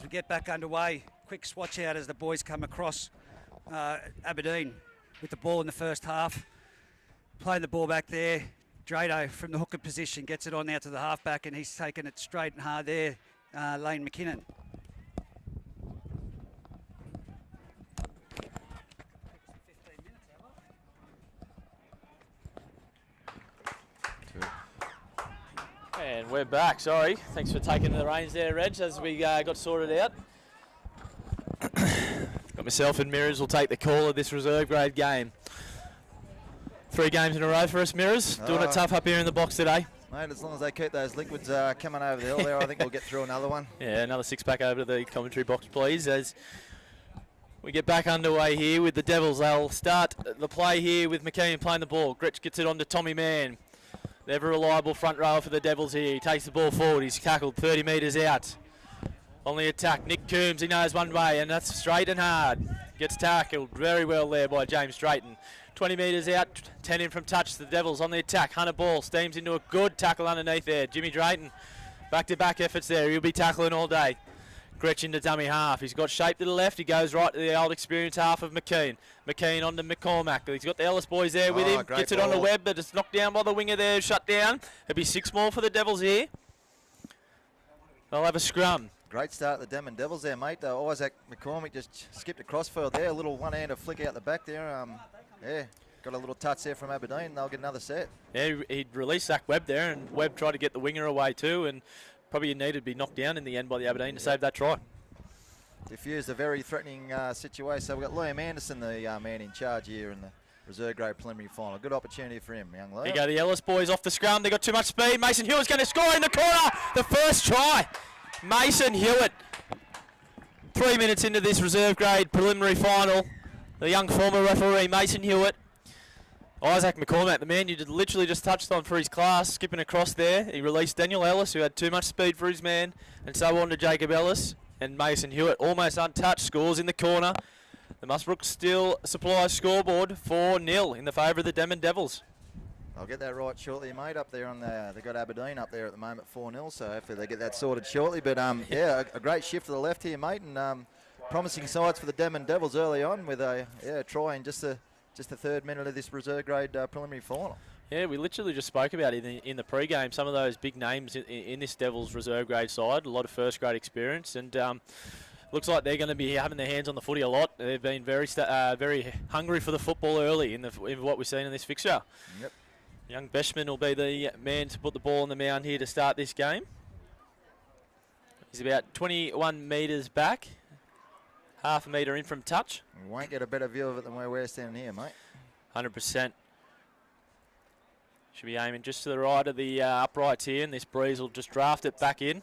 we get back underway. Quick swatch out as the boys come across Aberdeen with the ball in the first half. Playing the ball back there. Drado from the hooker position gets it on out to the halfback, and he's taking it straight and hard there, Lane McKinnon. And we're back, sorry. Thanks for taking the reins there, Reg, as we got sorted out. Got myself and Mirrors will take the call of this reserve grade game. 3 games in a row for us, Mirrors. Doing it tough up here in the box today. Mate, as long as they keep those liquids coming over the hill there, I think we'll get through another one. Yeah, another 6-pack over to the commentary box, please, as we get back underway here with the Devils. They'll start the play here with McKean playing the ball. Gretsch gets it on to Tommy Mann. The ever-reliable front rower for the Devils here. He takes the ball forward. He's tackled 30 metres out. On the attack, Nick Coombs, he knows one way, and that's straight and hard. Gets tackled very well there by James Drayton. 20 metres out, 10 in from touch. The Devils on the attack. Hunter Ball steams into a good tackle underneath there. Jimmy Drayton, back-to-back efforts there. He'll be tackling all day. Gretsch into dummy half. He's got shape to the left. He goes right to the old experienced half of McKean. McKean on to McCormack. He's got the Ellis boys there with him. Gets it on the web, but it's knocked down by the winger there. Shut down. It'll be 6 more for the Devils here. They'll have a scrum. Great start at the Denman Devils there, mate. Isaac McCormick just skipped across field there. A little one-handed flick out the back there. Yeah, got a little touch there from Aberdeen. They'll get another set. Yeah, he'd released Zach Webb there, and Webb tried to get the winger away too, and probably needed to be knocked down in the end by the Aberdeen to save that try. Diffused a very threatening situation. So we've got Liam Anderson, the man in charge here in the reserve grade preliminary final. Good opportunity for him, young Liam. Here go the Ellis boys off the scrum. They got too much speed. Mason Hewitt's going to score in the corner. The first try. Mason Hewitt. 3 minutes into this reserve grade preliminary final. The young former referee, Mason Hewitt. Isaac McCormack, the man you literally just touched on for his class, skipping across there. He released Daniel Ellis, who had too much speed for his man, and so on to Jacob Ellis. And Mason Hewitt, almost untouched, scores in the corner. The Musbrook Steel Supply scoreboard 4-0 in the favour of the Denman Devils. I'll get that right shortly, mate. Up there on they've got Aberdeen up there at the moment, 4-0. So hopefully they get that sorted shortly. But yeah, a great shift to the left here, mate, and promising sides for the Denman Devils early on with a try in just the 3rd minute of this reserve grade preliminary final. Yeah, we literally just spoke about it in the pre-game. Some of those big names in this Devils reserve grade side, a lot of first grade experience, and looks like they're going to be having their hands on the footy a lot. They've been very hungry for the football early in what we've seen in this fixture. Yep. Young Beshman will be the man to put the ball on the mound here to start this game. He's about 21 metres back, half a metre in from touch. We won't get a better view of it than where we're standing here, mate. 100%. Should be aiming just to the right of the uprights here, and this breeze will just draft it back in.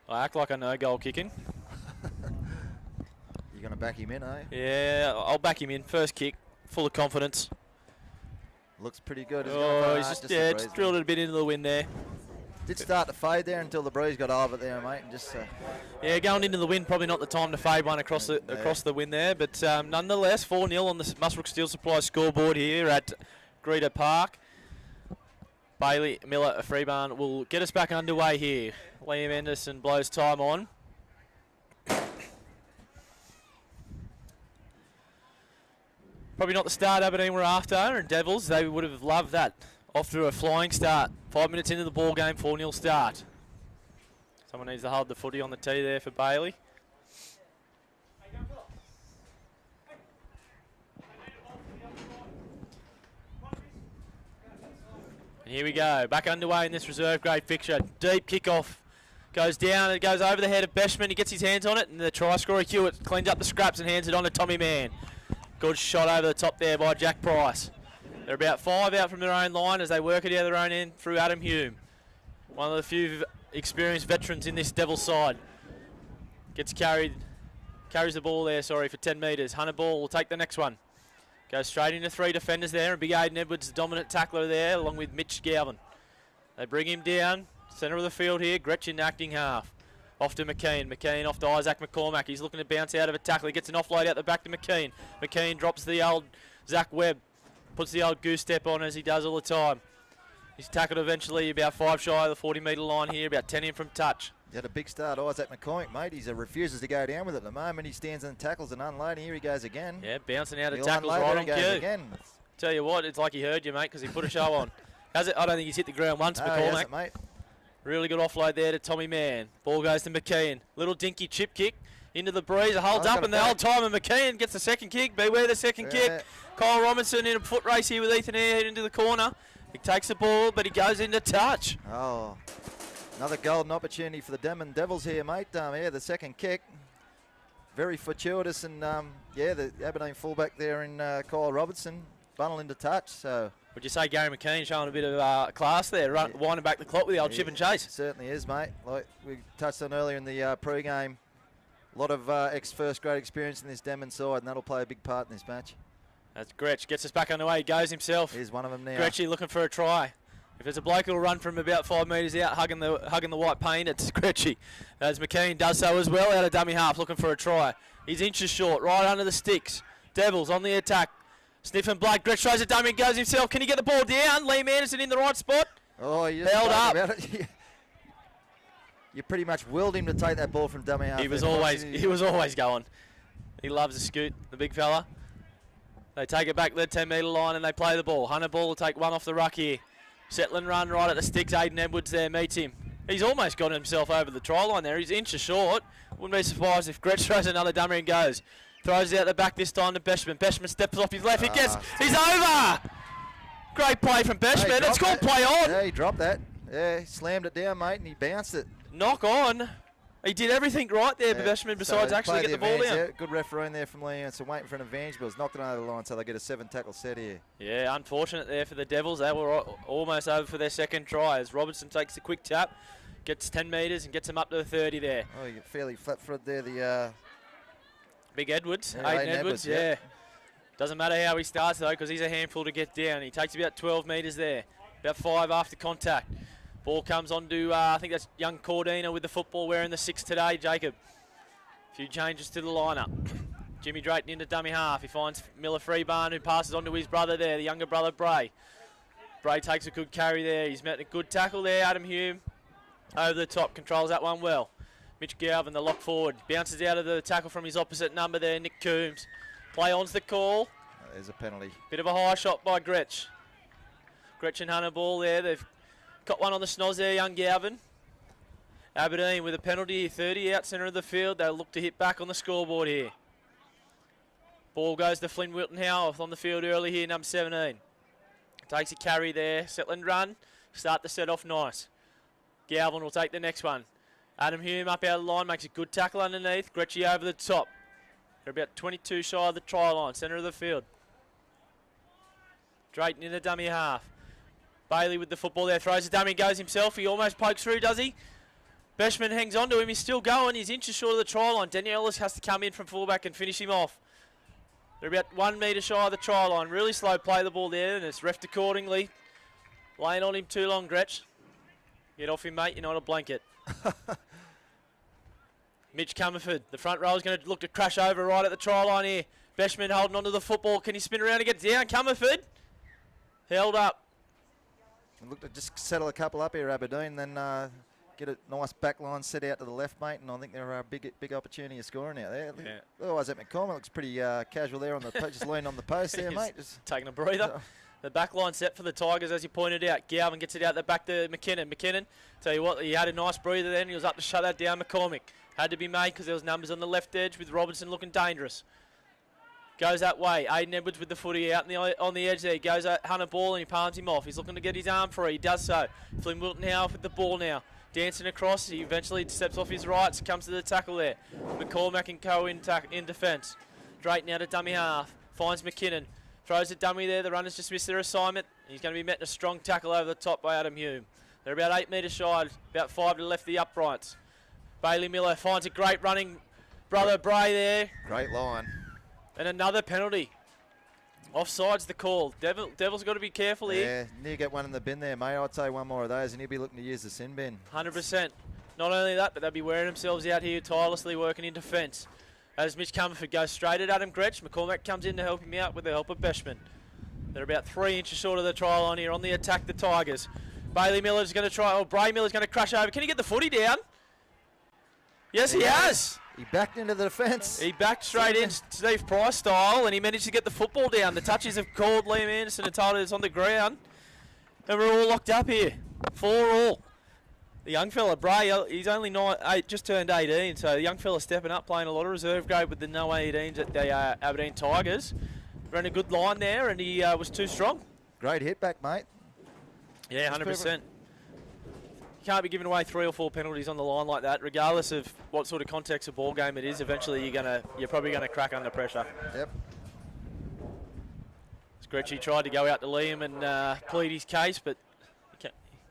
I act like I know goal kicking. You're going to back him in, eh? Yeah, I'll back him in. First kick, full of confidence. Looks pretty good. He's just drilled it a bit into the wind there. Did start to fade there until the breeze got over there, mate. And just yeah, going into the wind, probably not the time to fade one across the wind there. But nonetheless, 4-0 on the Musbrook Steel Supply scoreboard here at Greeter Park. Bailey Miller of Freebarn will get us back underway here. Liam Anderson blows time on. Probably not the start Aberdeen were after, and Devils, they would have loved that. Off to a flying start. 5 minutes into the ball game, 4-0 start. Someone needs to hold the footy on the tee there for Bailey. And here we go, back underway in this reserve grade fixture. Deep kickoff. Goes down, it goes over the head of Beshman. He gets his hands on it, and the try scorer Hewitt cleans up the scraps and hands it on to Tommy Mann. Good shot over the top there by Jack Price. They're about 5 out from their own line as they work it out their own end through Adam Hume. One of the few experienced veterans in this Devil side. Carries the ball there, for 10 metres. Hunter Ball will take the next one. Goes straight into 3 defenders there, and Big Aiden Edwards, the dominant tackler there, along with Mitch Galvin. They bring him down, centre of the field here, Gretchen acting half. Off to McKean. McKean off to Isaac McCormack. He's looking to bounce out of a tackle. He gets an offload out the back to McKean. McKean drops the old Zach Webb. Puts the old goose step on as he does all the time. He's tackled eventually about 5 shy of the 40-metre line here, about 10 in from touch. He had a big start, Isaac McCormick, mate. He refuses to go down with it at the moment. He stands and tackles and unloading. Here he goes again. Yeah, bouncing out of He'll tackles unload, right there on he goes cue. again. Tell you what, it's like he heard you, mate, because he put a show on. Has it? I don't think he's hit the ground once, No, he McCormick. hasn't, mate. Really good offload there to Tommy Mann. Ball goes to McKeon. Little dinky chip kick into the breeze. It holds up, and the old time, and McKeon gets the second kick. Beware the second kick. Kyle Robinson in a foot race here with Ethan Airhead into the corner. He takes the ball, but he goes into touch. Oh, another golden opportunity for the Denman Devils here, mate. Yeah, the second kick. Very fortuitous, and yeah, the Aberdeen fullback there in Kyle Robertson funnel into touch. So Would you say Gary McKeon showing a bit of class there, winding back the clock with the old chip and chase? Certainly is, mate. Like we touched on earlier in the pre-game, a lot of ex-first grade experience in this Denman side, and that'll play a big part in this match. That's Gretsch. Gets us back underway. He goes himself. Here's one of them now. Gretchy looking for a try. If there's a bloke who'll run from about 5 metres out, hugging the white paint, it's Gretchy. As McKean does so as well, out of dummy half, looking for a try. He's inches short, right under the sticks. Devils on the attack. Sniffing blood. Gretsch tries a dummy and goes himself. Can he get the ball down? Liam Anderson in the right spot. Oh, you held up. About it. You pretty much willed him to take that ball from dummy half. He was always going. He loves a scoot, the big fella. They take it back the 10-metre line and they play the ball. Hunter Ball will take one off the ruck here. Settling run right at the sticks. Aiden Edwards there meets him. He's almost got himself over the try line there. He's inches short. Wouldn't be surprised if Gretsch throws another dummy and goes. Throws it out the back this time to Beshman. Beshman steps off his left. He's over! Great play from Beshman. It's called play on. Yeah, he dropped that. Yeah, he slammed it down, mate, and he bounced it. Knock on. He did everything right there, Beshman, besides so actually get the ball down. Yeah, good refereeing there from Lee Anderson, waiting for an advantage, but was knocked it over the line, so they get a 7-tackle set here. Yeah, unfortunate there for the Devils. They were almost over for their second try as Robertson takes the quick tap, gets 10 metres and gets them up to the 30 there. Oh, you get fairly flat-footed there, the... Big Edwards, Yeah, Aiden Edwards, yeah. yeah. Doesn't matter how he starts though, because he's a handful to get down. He takes about 12 metres there, about 5 after contact. Ball comes on to, I think that's young Cordina with the football wearing the 6 today, Jacob. A few changes to the lineup. Jimmy Drayton into dummy half. He finds Miller Freebarn, who passes on to his brother there, the younger brother Bray. Bray takes a good carry there. He's met a good tackle there. Adam Hume over the top, controls that one well. Mitch Galvin, the lock forward, bounces out of the tackle from his opposite number there, Nick Coombs. Play on's the call. There's a penalty. Bit of a high shot by Gretsch. Gretsch and Hunter Ball there. They've got one on the snoz there, young Galvin. Aberdeen with a penalty, 30 out centre of the field. They'll look to hit back on the scoreboard here. Ball goes to Flynn Wilton-Howarth on the field early here, number 17. Takes a carry there, settling run. Start the set off nice. Galvin will take the next one. Adam Hume up out of the line, makes a good tackle underneath. Gretchy over the top. They're about 22 shy of the try line, centre of the field. Drayton in the dummy half. Bailey with the football there, throws the dummy, goes himself. He almost pokes through, does he? Beshman hangs on to him, he's still going. He's inches short of the try line. Daniel Ellis has to come in from fullback and finish him off. They're about 1 metre shy of the try line. Really slow play the ball there, and it's refed accordingly. Laying on him too long, Gretsch. Get off him, mate, you're not a blanket. Mitch Comerford, the front row is going to look to crash over right at the try line here. Beshman holding onto the football. Can he spin around and get down? Comerford held up. Look to just settle a couple up here, Aberdeen, then get a nice back line set out to the left, mate, and I think there are a big opportunity of scoring out there. Yeah. Otherwise, that McCormick looks pretty casual there on the just leaning on the post there, mate. Just taking a breather. The back line set for the Tigers, as you pointed out. Galvin gets it out the back to McKinnon. McKinnon, tell you what, he had a nice breather then. He was up to shut that down. McCormick had to be made because there was numbers on the left edge with Robinson looking dangerous. Goes that way. Aiden Edwards with the footy out on the edge there. He goes at Hunter Ball and he palms him off. He's looking to get his arm free. He does so. Flynn Wilton-Howarth with the ball now. Dancing across. He eventually steps off his rights. Comes to the tackle there. McCormack and Co in defence. Drayton out of dummy half. Finds McKinnon. Throws a dummy there. The runners just missed their assignment. He's going to be met in a strong tackle over the top by Adam Hume. They're about 8 metres shy. About 5 to the left of the uprights. Bailey Miller finds a great running brother Bray there. great line. And another penalty. Offside's the call. Devil's got to be careful here. Yeah, near get one in the bin there, mate. I'd say one more of those, and he'll be looking to use the sin bin. 100%. Not only that, but they'll be wearing themselves out here tirelessly working in defence. As Mitch Comerford goes straight at Adam Gretsch, McCormack comes in to help him out with the help of Beshman. They're about 3 inches short of the try line here on the attack, the Tigers. Bailey Miller's going to try, or Bray Miller's going to crash over. Can he get the footy down? Yes, he has. He backed into the defence. He backed straight in, Steve Price style, and he managed to get the football down. The touches have called Liam Anderson and told us on the ground. And we're all locked up here. 4-all. The young fella, Bray, he's only just turned 18, so the young fella stepping up, playing a lot of reserve grade with the no 18s at the Aberdeen Tigers. Ran a good line there, and he was too strong. Great hit back, mate. Yeah, 100%. You can't be giving away 3 or 4 penalties on the line like that, regardless of what sort of context of ball game it is. Eventually, you're probably gonna crack under pressure. Yep. Scretchy tried to go out to Liam and plead his case, but he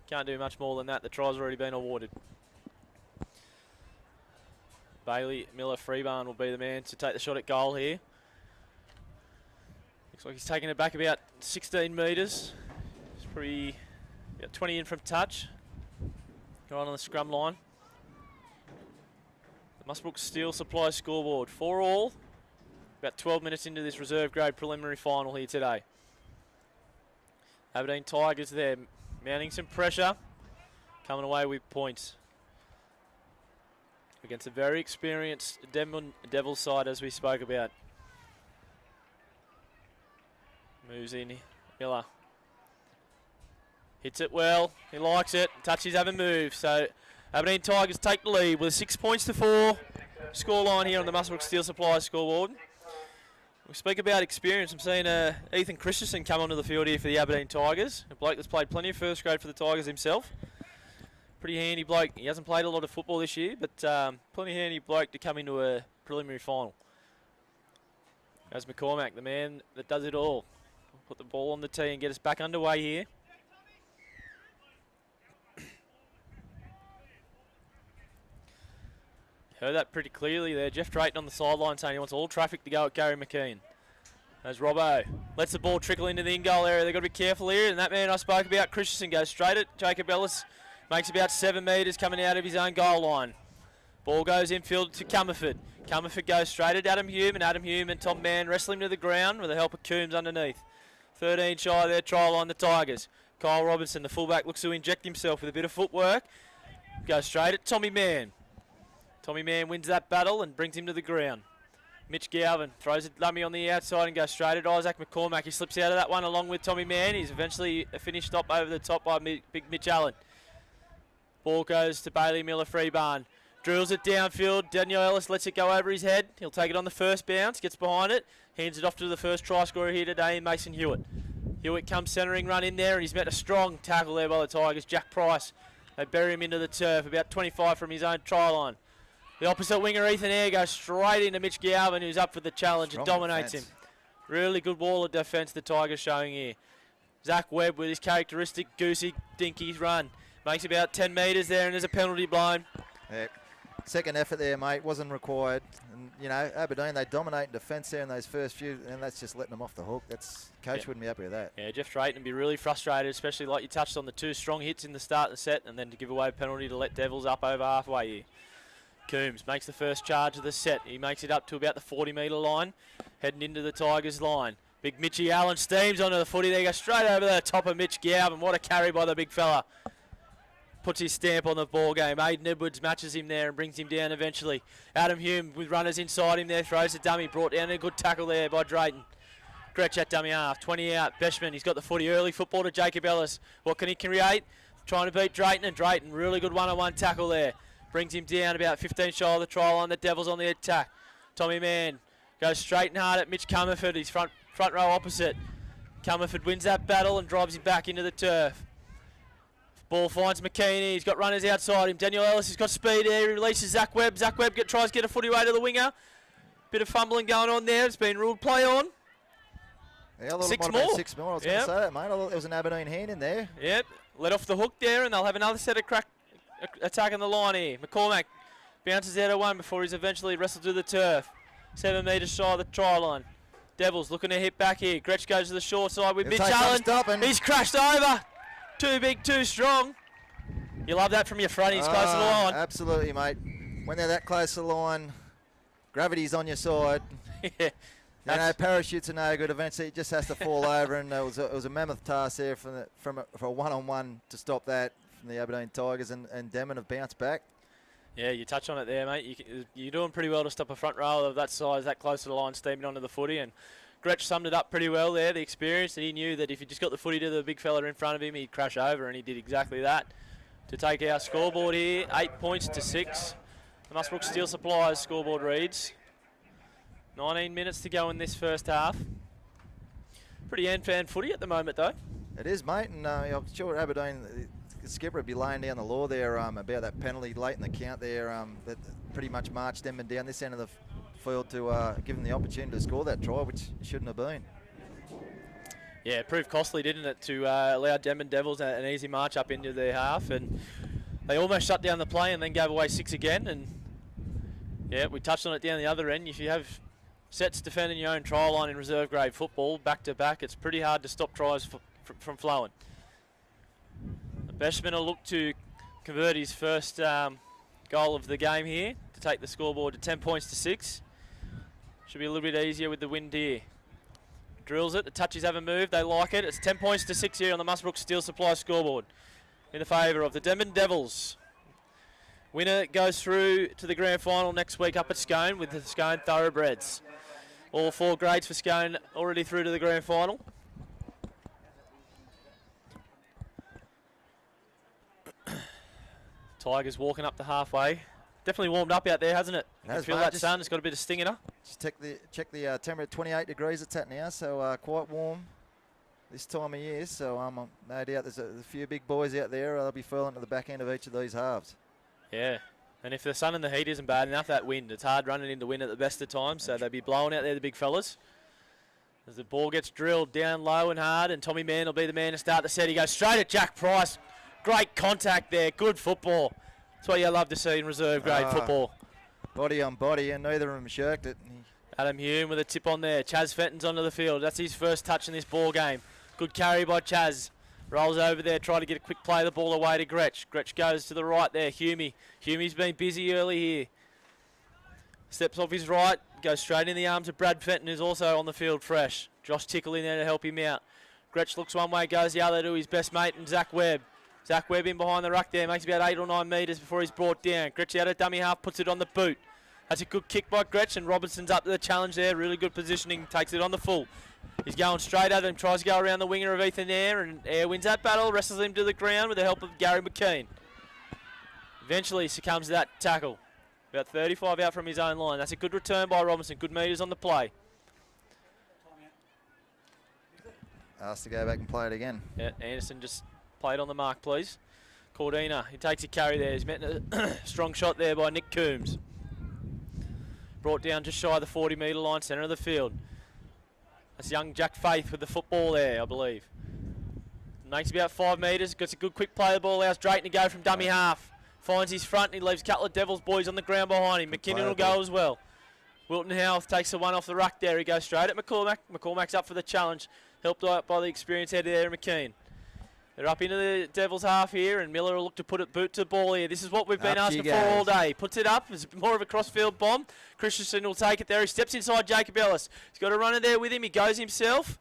can't do much more than that. The try's already been awarded. Bailey Miller Freebarn will be the man to take the shot at goal here. Looks like he's taking it back about 16 metres. It's pretty about 20 in from touch. Right on the scrum line. The Musbrook Steel Supply scoreboard. 4-all. About 12 minutes into this reserve grade preliminary final here today. Aberdeen Tigers there, mounting some pressure, coming away with points against a very experienced Denman Devils side, as we spoke about. Moves in, Miller. Hits it well, he likes it, touches haven't moved, so Aberdeen Tigers take the lead with 6 points to 4. Scoreline here on the Musbrook Steel Supply scoreboard. We speak about experience. I'm seeing Ethan Christensen come onto the field here for the Aberdeen Tigers. A bloke that's played plenty of first grade for the Tigers himself. Pretty handy bloke. He hasn't played a lot of football this year, but plenty handy bloke to come into a preliminary final. As McCormack, the man that does it all. Put the ball on the tee and get us back underway here. Heard that pretty clearly there. Jeff Drayton on the sideline saying he wants all traffic to go at Gary McKean. As Robbo lets the ball trickle into the in-goal area. They've got to be careful here. And that man I spoke about, Christensen, goes straight at Jacob Ellis. Makes about 7 metres coming out of his own goal line. Ball goes infield to Comerford. Comerford goes straight at Adam Hume. And Adam Hume and Tom Mann wrestle him to the ground with the help of Coombs underneath. 13 shy there, try line the Tigers. Kyle Robinson, the fullback, looks to inject himself with a bit of footwork. Goes straight at Tommy Mann. Tommy Mann wins that battle and brings him to the ground. Mitch Galvin throws a dummy on the outside and goes straight at Isaac McCormack. He slips out of that one along with Tommy Mann. He's eventually finished up over the top by big Mitch Allen. Ball goes to Bailey Miller Freebarn. Drills it downfield. Daniel Ellis lets it go over his head. He'll take it on the first bounce, gets behind it, hands it off to the first try scorer here today, Mason Hewitt. Hewitt comes centering run in there, and he's met a strong tackle there by the Tigers. Jack Price. They bury him into the turf, about 25 from his own try line. The opposite winger, Ethan Eyre, goes straight into Mitch Galvin, who's up for the challenge and dominates him. Really good wall of defence the Tigers showing here. Zach Webb with his characteristic goosey, dinky run. Makes about 10 metres there, and there's a penalty blown. Yeah. Second effort there, mate, wasn't required. And, you know, Aberdeen, they dominate in defence there in those first few, and that's just letting them off the hook. Coach wouldn't be happy with that. Yeah, Jeff Drayton would be really frustrated, especially like you touched on the 2 strong hits in the start of the set, and then to give away a penalty to let Devils up over halfway here. Coombs makes the first charge of the set. He makes it up to about the 40-metre line, heading into the Tigers' line. Big Mitchy Allen steams onto the footy. They go straight over the top of Mitch Galvin. What a carry by the big fella. Puts his stamp on the ball game. Aiden Edwards matches him there and brings him down eventually. Adam Hume with runners inside him there, throws the dummy, brought down a good tackle there by Drayton. Gretsch at dummy half, 20 out. Beshman, he's got the footy early. Football to Jacob Ellis. What can he create? Trying to beat Drayton, and Drayton, really good one-on-one tackle there. Brings him down about 15 shy of the try line. The Devils on the attack. Tommy Mann goes straight and hard at Mitch Comerford. He's front row opposite. Comerford wins that battle and drives him back into the turf. Ball finds McKean. He's got runners outside him. Daniel Ellis has got speed there. He releases Zach Webb. Zach Webb tries to get a footy away to the winger. Bit of fumbling going on there. It's been ruled play on. Yeah, 6 more. 6 more. I was going to say that, mate. I thought there was an Aberdeen hand in there. Yep. Let off the hook there, and they'll have another set of attacking the line here. McCormack bounces out of one before he's eventually wrestled to the turf. 7 metres shy of the try line. Devils looking to hit back here. Gretsch goes to the short side with Mitch Allen. He's crashed over. Too big, too strong. You love that from your front. He's close to the line. Absolutely, mate. When they're that close to the line, gravity's on your side. Yeah. You know, parachutes are no good. Eventually, it just has to fall over, and it was a mammoth task there for a one-on-one to stop that from the Aberdeen Tigers, and Denman have bounced back. Yeah, you touch on it there, mate. You're doing pretty well to stop a front row of that size, that close to the line, steaming onto the footy. And Gretsch summed it up pretty well there, the experience, and he knew that if he just got the footy to the big fella in front of him, he'd crash over, and he did exactly that. To take our scoreboard here, 8 points to 6. The Musbrook Steel Supplies scoreboard reads 19 minutes to go in this first half. Pretty end-fan footy at the moment, though. It is, mate, and I'm sure Aberdeen, the skipper would be laying down the law there about that penalty late in the count there that pretty much marched Denman down this end of the field to give them the opportunity to score that try, which it shouldn't have been. Yeah, it proved costly, didn't it, to allow Denman Devils an easy march up into their half, and they almost shut down the play and then gave away 6 again. And yeah, we touched on it down the other end. If you have sets defending your own try line in reserve grade football back to back, it's pretty hard to stop tries from flowing. Beshman will look to convert his first goal of the game here to take the scoreboard to 10 points to 6. Should be a little bit easier with the wind here. Drills it, the touches haven't moved, they like it. It's 10 points to 6 here on the Musbrook Steel Supply scoreboard in the favour of the Denman Devils. Winner goes through to the grand final next week up at Scone with the Scone Thoroughbreds. All 4 grades for Scone already through to the grand final. Tigers walking up the halfway. Definitely warmed up out there, hasn't it? You can feel that sun. It's got a bit of sting in her. Just check the temperature at 28 degrees it's at now, so quite warm this time of year. So no doubt there's a few big boys out there. They'll be feeling to the back end of each of these halves. Yeah, and if the sun and the heat isn't bad enough, that wind, it's hard running into wind at the best of times. So they'll be blowing out there, the big fellas. As the ball gets drilled down low and hard, and Tommy Mann will be the man to start the set. He goes straight at Jack Price. Great contact there. Good football. That's what you love to see in reserve grade football. Body on body, and neither of them shirked it. Adam Hume with a tip on there. Chaz Fenton's onto the field. That's his first touch in this ball game. Good carry by Chaz. Rolls over there, trying to get a quick play of the ball away to Gretsch. Gretsch goes to the right there. Humey's been busy early here. Steps off his right, goes straight in the arms of Brad Fenton, who's also on the field fresh. Josh Tickle in there to help him out. Gretsch looks one way, goes the other to his best mate and Zach Webb. Zach Webb in behind the ruck there, makes about 8 or 9 metres before he's brought down. Gretsch out of dummy half, puts it on the boot. That's a good kick by Gretsch, and Robinson's up to the challenge there. Really good positioning, takes it on the full. He's going straight at him, tries to go around the winger of Ethan Eyre, and Eyre wins that battle, wrestles him to the ground with the help of Gary McKean. Eventually succumbs to that tackle. About 35 out from his own line. That's a good return by Robinson, good metres on the play. Asked to go back and play it again. Yeah, Anderson just played on the mark, please. Cordina, he takes a carry there. He's met a strong shot there by Nick Coombs. Brought down just shy of the 40-metre line, centre of the field. That's young Jack Faith with the football there, I believe. Makes about 5 metres, gets a good quick play of the ball, allows Drayton to go from dummy half. Finds his front, and he leaves a couple of Devils boys on the ground behind him. McKinnon will go as well. Wilton Howarth takes the one off the ruck there. He goes straight at McCormack. McCormack's up for the challenge. Helped out by the experienced head there, McKean. They're up into the Devils half here, and Miller will look to put it boot to the ball here. This is what we've been asking for all day. Puts it up. It's more of a crossfield bomb. Christensen will take it there. He steps inside Jacob Ellis. He's got a runner there with him. He goes himself.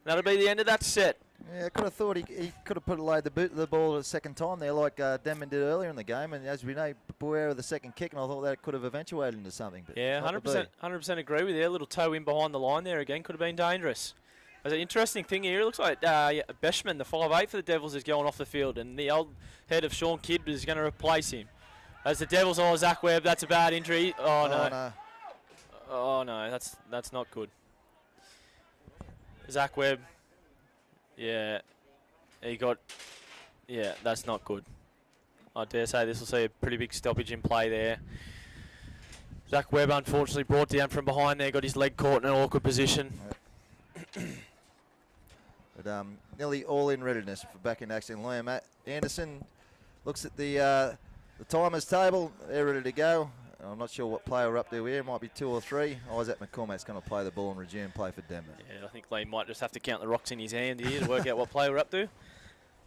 That'll be the end of that set. Yeah, I could have thought he could have laid the boot to the ball a second time there like Denman did earlier in the game. And as we know, beware of the second kick, and I thought that could have eventuated into something. But yeah, 100% agree with you. A little toe in behind the line there again. Could have been dangerous. There's an interesting thing here. It looks like Beshman, the 5'8" for the Devils, is going off the field, and the old head of Sean Kidd is going to replace him. As the Devils, Zach Webb, that's a bad injury. Oh no. Oh no, that's not good. Zach Webb, yeah, that's not good. I dare say this will see a pretty big stoppage in play there. Zach Webb unfortunately brought down from behind there, got his leg caught in an awkward position. But nearly all in readiness for back in action. Liam Anderson looks at the timers table. They're ready to go. I'm not sure what player we're up to here. It might be 2 or 3. Isaac McCormack's going to play the ball and resume play for Denman. Yeah, I think Liam might just have to count the rocks in his hand here to work out what player we're up to.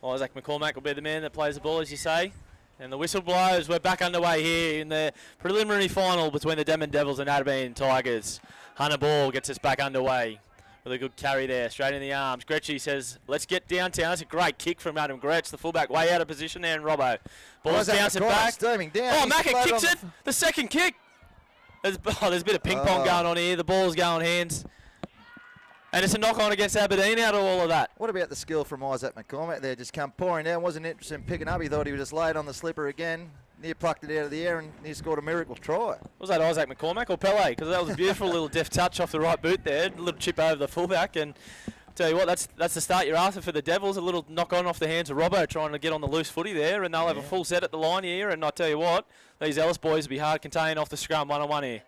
Isaac McCormack will be the man that plays the ball, as you say. And the whistle blows. We're back underway here in the preliminary final between the Denman Devils and Aberdeen Tigers. Hunter Ball gets us back underway with a good carry there, straight in the arms. Gretchy says, let's get downtown. That's a great kick from Adam Gretsch, the fullback, way out of position there, and Robbo. Ball's bouncing back. Down. Oh, Macca kicks it. The second kick. There's a bit of ping pong going on here. The ball's going hands. And it's a knock-on against Aberdeen out of all of that. What about the skill from Isaac McCormack there? Just come pouring down. Wasn't interested in picking up. He thought he was just laid on the slipper again. Near plucked it out of the air and near scored a miracle try. Was that Isaac McCormack or Pele? Because that was a beautiful little deft touch off the right boot there. A little chip over the fullback. And I'll tell you what, that's the start you're after for the Devils. A little knock-on off the hands of Robbo trying to get on the loose footy there. And they'll have a full set at the line here. And I'll tell you what, these Ellis boys will be hard contained off the scrum one-on-one here.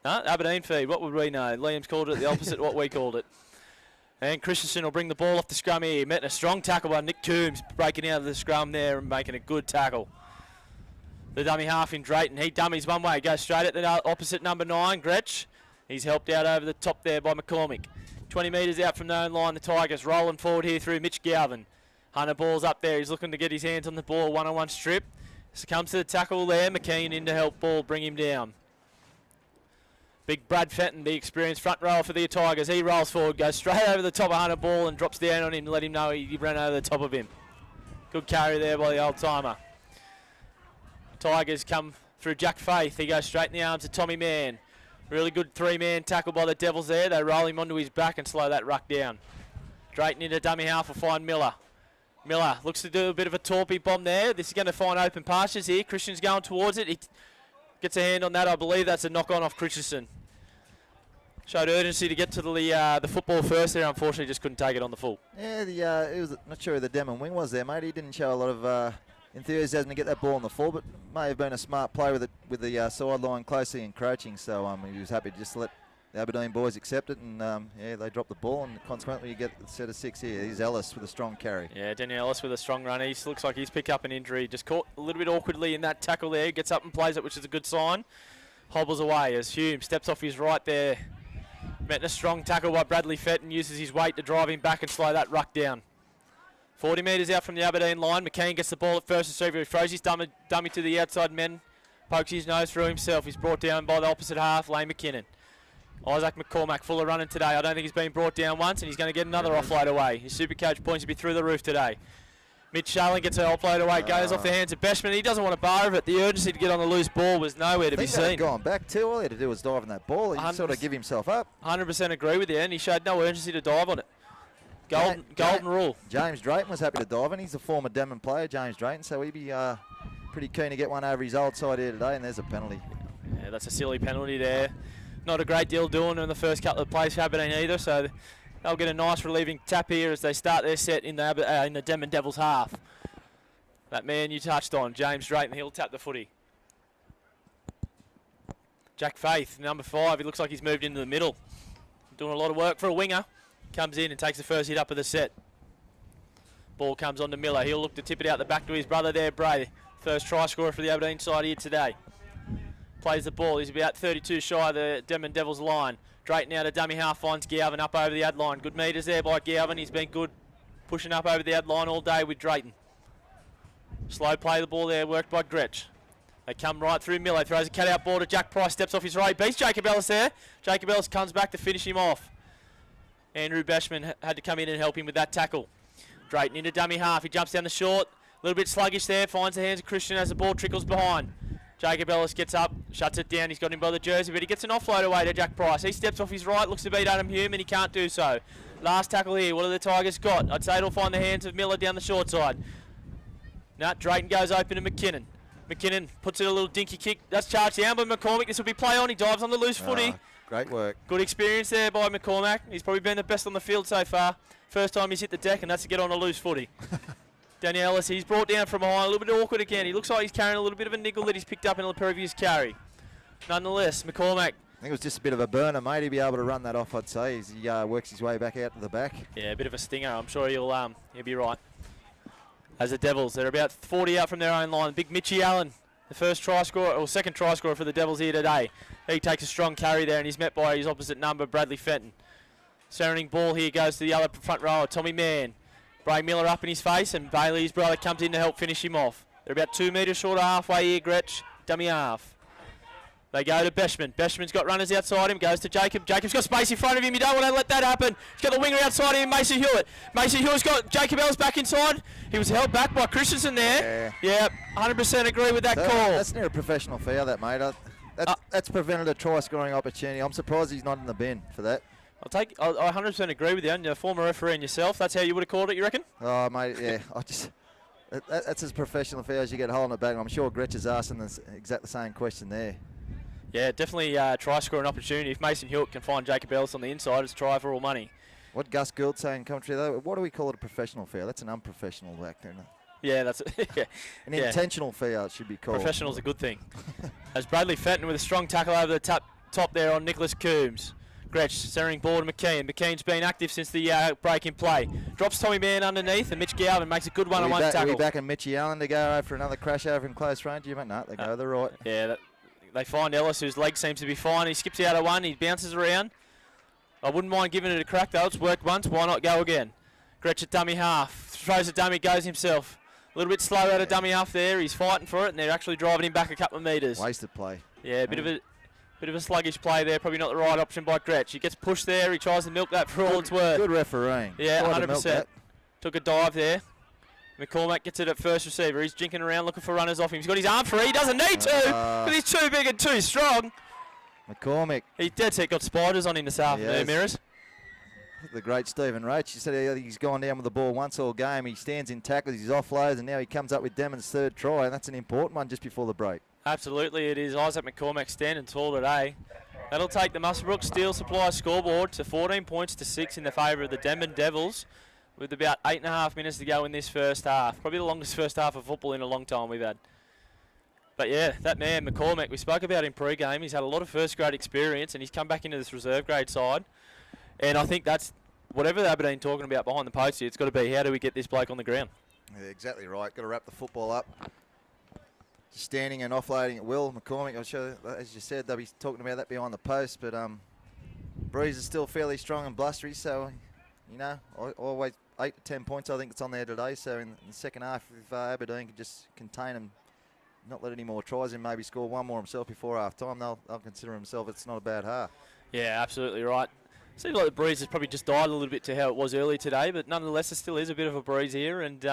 Aberdeen feed. What would we know? Liam's called it the opposite of what we called it. And Christensen will bring the ball off the scrum here. Met a strong tackle by Nick Coombs, breaking out of the scrum there and making a good tackle. The dummy half in Drayton. He dummies one way, goes straight at the opposite number 9, Gretsch. He's helped out over the top there by McCormick. 20 metres out from the own line, the Tigers rolling forward here through Mitch Galvin. Hunter Ball's up there. He's looking to get his hands on the ball, one-on-one strip. Comes to the tackle there. McKean in to help Ball bring him down. Big Brad Fenton, the experienced front rower for the Tigers. He rolls forward, goes straight over the top of Hunter Ball and drops down on him to let him know he ran over the top of him. Good carry there by the old-timer. Tigers come through Jack Faith. He goes straight in the arms of Tommy Mann. Really good three-man tackle by the Devils there. They roll him onto his back and slow that ruck down. Drayton into dummy half will find Miller. Miller looks to do a bit of a torpy bomb there. This is going to find open pastures here. Christian's going towards it. He gets a hand on that. I believe that's a knock-on off Christensen. Showed urgency to get to the football first there. Unfortunately, just couldn't take it on the full. Yeah, it was not sure who the Denman wing was there, mate. He didn't show a lot of enthusiasm to get that ball on the full, but may have been a smart play with the sideline closely encroaching. So he was happy to just let the Aberdeen boys accept it, and they dropped the ball, and consequently you get the set of 6 here. Here's Ellis with a strong carry. Yeah, Daniel Ellis with a strong run. He looks like he's picked up an injury. Just caught a little bit awkwardly in that tackle there. Gets up and plays it, which is a good sign. Hobbles away as Hume steps off his right there. Met a strong tackle by Bradley Fenton, uses his weight to drive him back and slow that ruck down. 40 metres out from the Aberdeen line. McCain gets the ball at first and he throws his dummy to the outside men. Pokes his nose through himself. He's brought down by the opposite half, Lane McKinnon. Isaac McCormack full of running today. I don't think he's been brought down once, and he's going to get another offload away. His Supercoach points to be through the roof today. Mitch Sharling gets an offload away, goes off the hands of Beshman. He doesn't want to bar of it. The urgency to get on the loose ball was nowhere to be seen. Gone back too. All he had to do was dive on that ball. He sort of give himself up. 100% agree with you, and he showed no urgency to dive on it. Golden rule. James Drayton was happy to dive in. He's a former Denman player, James Drayton, so he'd be pretty keen to get one over his old side here today, and there's a penalty. Yeah, that's a silly penalty there. Not a great deal doing in the first couple of plays for Aberdeen either, so they'll get a nice relieving tap here as they start their set in the Denman Devils half. That man you touched on, James Drayton, he'll tap the footy. Jack Faith, number 5, he looks like he's moved into the middle. Doing a lot of work for a winger. Comes in and takes the first hit up of the set. Ball comes on to Miller. He'll look to tip it out the back to his brother there, Bray. First try scorer for the Aberdeen side here today. Plays the ball. He's about 32 shy of the Denman Devils line. Drayton out of dummy half finds Galvin up over the ad line. Good metres there by Galvin. He's been good pushing up over the ad line all day with Drayton. Slow play the ball there, worked by Gretsch. They come right through Miller. Throws a cut-out ball to Jack Price. Steps off his right. Beats Jacob Ellis there. Jacob Ellis comes back to finish him off. Andrew Bashman had to come in and help him with that tackle. Drayton into dummy half. He jumps down the short. A little bit sluggish there. Finds the hands of Christian as the ball trickles behind. Jacob Ellis gets up, shuts it down. He's got him by the jersey, but he gets an offload away to Jack Price. He steps off his right, looks to beat Adam Hume, and he can't do so. Last tackle here. What have the Tigers got? I'd say it'll find the hands of Miller down the short side. Now Drayton goes open to McKinnon. McKinnon puts it a little dinky kick. That's charged down by McCormick. This will be play on. He dives on the loose footy. Great work. Good experience there by McCormack. He's probably been the best on the field so far. First time he's hit the deck, and that's to get on a loose footy. Daniel Ellis, he's brought down from behind. A little bit awkward again. He looks like he's carrying a little bit of a niggle that he's picked up in the previous carry. Nonetheless, McCormack. I think it was just a bit of a burner, mate. He'll be able to run that off, I'd say, as he works his way back out to the back. Yeah, a bit of a stinger. I'm sure he'll be right. As the Devils, they're about 40 out from their own line. Big Mitchie Allen, the first try scorer, or second try scorer for the Devils here today. He takes a strong carry there, and he's met by his opposite number, Bradley Fenton. Centering ball here goes to the other front rower, Tommy Mann. Bray Miller up in his face, and Bailey, his brother, comes in to help finish him off. They're about 2 metres short of halfway here, Gretsch. Dummy half. They go to Beshman. Beshman's got runners outside him. Goes to Jacob. Jacob's got space in front of him. You don't want to let that happen. He's got the winger outside him, Mason Hewitt. Mason Hewitt's got Jacob Ellis back inside. He was held back by Christensen there. Yeah, 100% agree with that call. That's near a professional foul, that, mate. That's prevented a try scoring opportunity. I'm surprised he's not in the bin for that. I 100% agree with you. And you're a former referee and yourself. That's how you would have called it, you reckon? Oh, mate, yeah. That's as professional foul as you get holding it back. I'm sure Gretsch is asking the exact same question there. Yeah, definitely try scoring opportunity. If Mason Hewitt can find Jacob Ellis on the inside, it's try for all money. What Gus Gould saying in commentary though, what do we call it a professional foul? That's an unprofessional back there. Yeah, that's yeah. An intentional foul it should be called. Professional's a good thing. As Bradley Fenton with a strong tackle over the top there on Nicholas Coombs. Gretsch centering ball to McKean. McKean's been active since the break in play. Drops Tommy Mann underneath and Mitch Galvin makes a good one-on-one tackle. Are we back in Mitchie Allen to go for another crash over in close range? You might not. They go to the right. Yeah, they find Ellis, whose leg seems to be fine. He skips out of one. He bounces around. I wouldn't mind giving it a crack, though. It's worked once. Why not go again? Gretsch at dummy half. Throws a dummy, goes himself. A little bit slow out of dummy half there. He's fighting for it, and they're actually driving him back a couple of metres. Wasted play. Yeah, a bit of a sluggish play there. Probably not the right option by Gretsch. He gets pushed there. He tries to milk that for all it's worth. Good refereeing. Yeah, 100%. Took a dive there. McCormack gets it at first receiver. He's jinking around looking for runners off him. He's got his arm free. He doesn't need to because he's too big and too strong. McCormack. He dead set got spiders on him this afternoon, Mirrors. The great Stephen Roach. He said he's gone down with the ball once all game. He stands in tackles, he's offloads, and now he comes up with Denman's third try, and that's an important one just before the break. Absolutely, it is. Isaac McCormack standing tall today. That'll take the Muswellbrook Steel Supply scoreboard to 14 points to 6 in the favour of the Denman Devils, with about 8.5 minutes to go in this first half. Probably the longest first half of football in a long time we've had. But yeah, that man, McCormack, we spoke about him pre-game. He's had a lot of first-grade experience, and he's come back into this reserve-grade side. And I think that's whatever Aberdeen talking about behind the post here, it's got to be how do we get this bloke on the ground? Yeah, exactly right. Got to wrap the football up. Just standing and offloading at will. McCormack, I'm sure, as you said, they'll be talking about that behind the post. But Breeze is still fairly strong and blustery, so, you know, always 8 to 10 points I think it's on there today. So in the second half, if Aberdeen can just contain them, not let any more tries in, maybe score one more himself before half time, they'll consider himself it's not a bad half. Yeah, absolutely right. Seems like the breeze has probably just died a little bit to how it was earlier today, but nonetheless, there still is a bit of a breeze here. And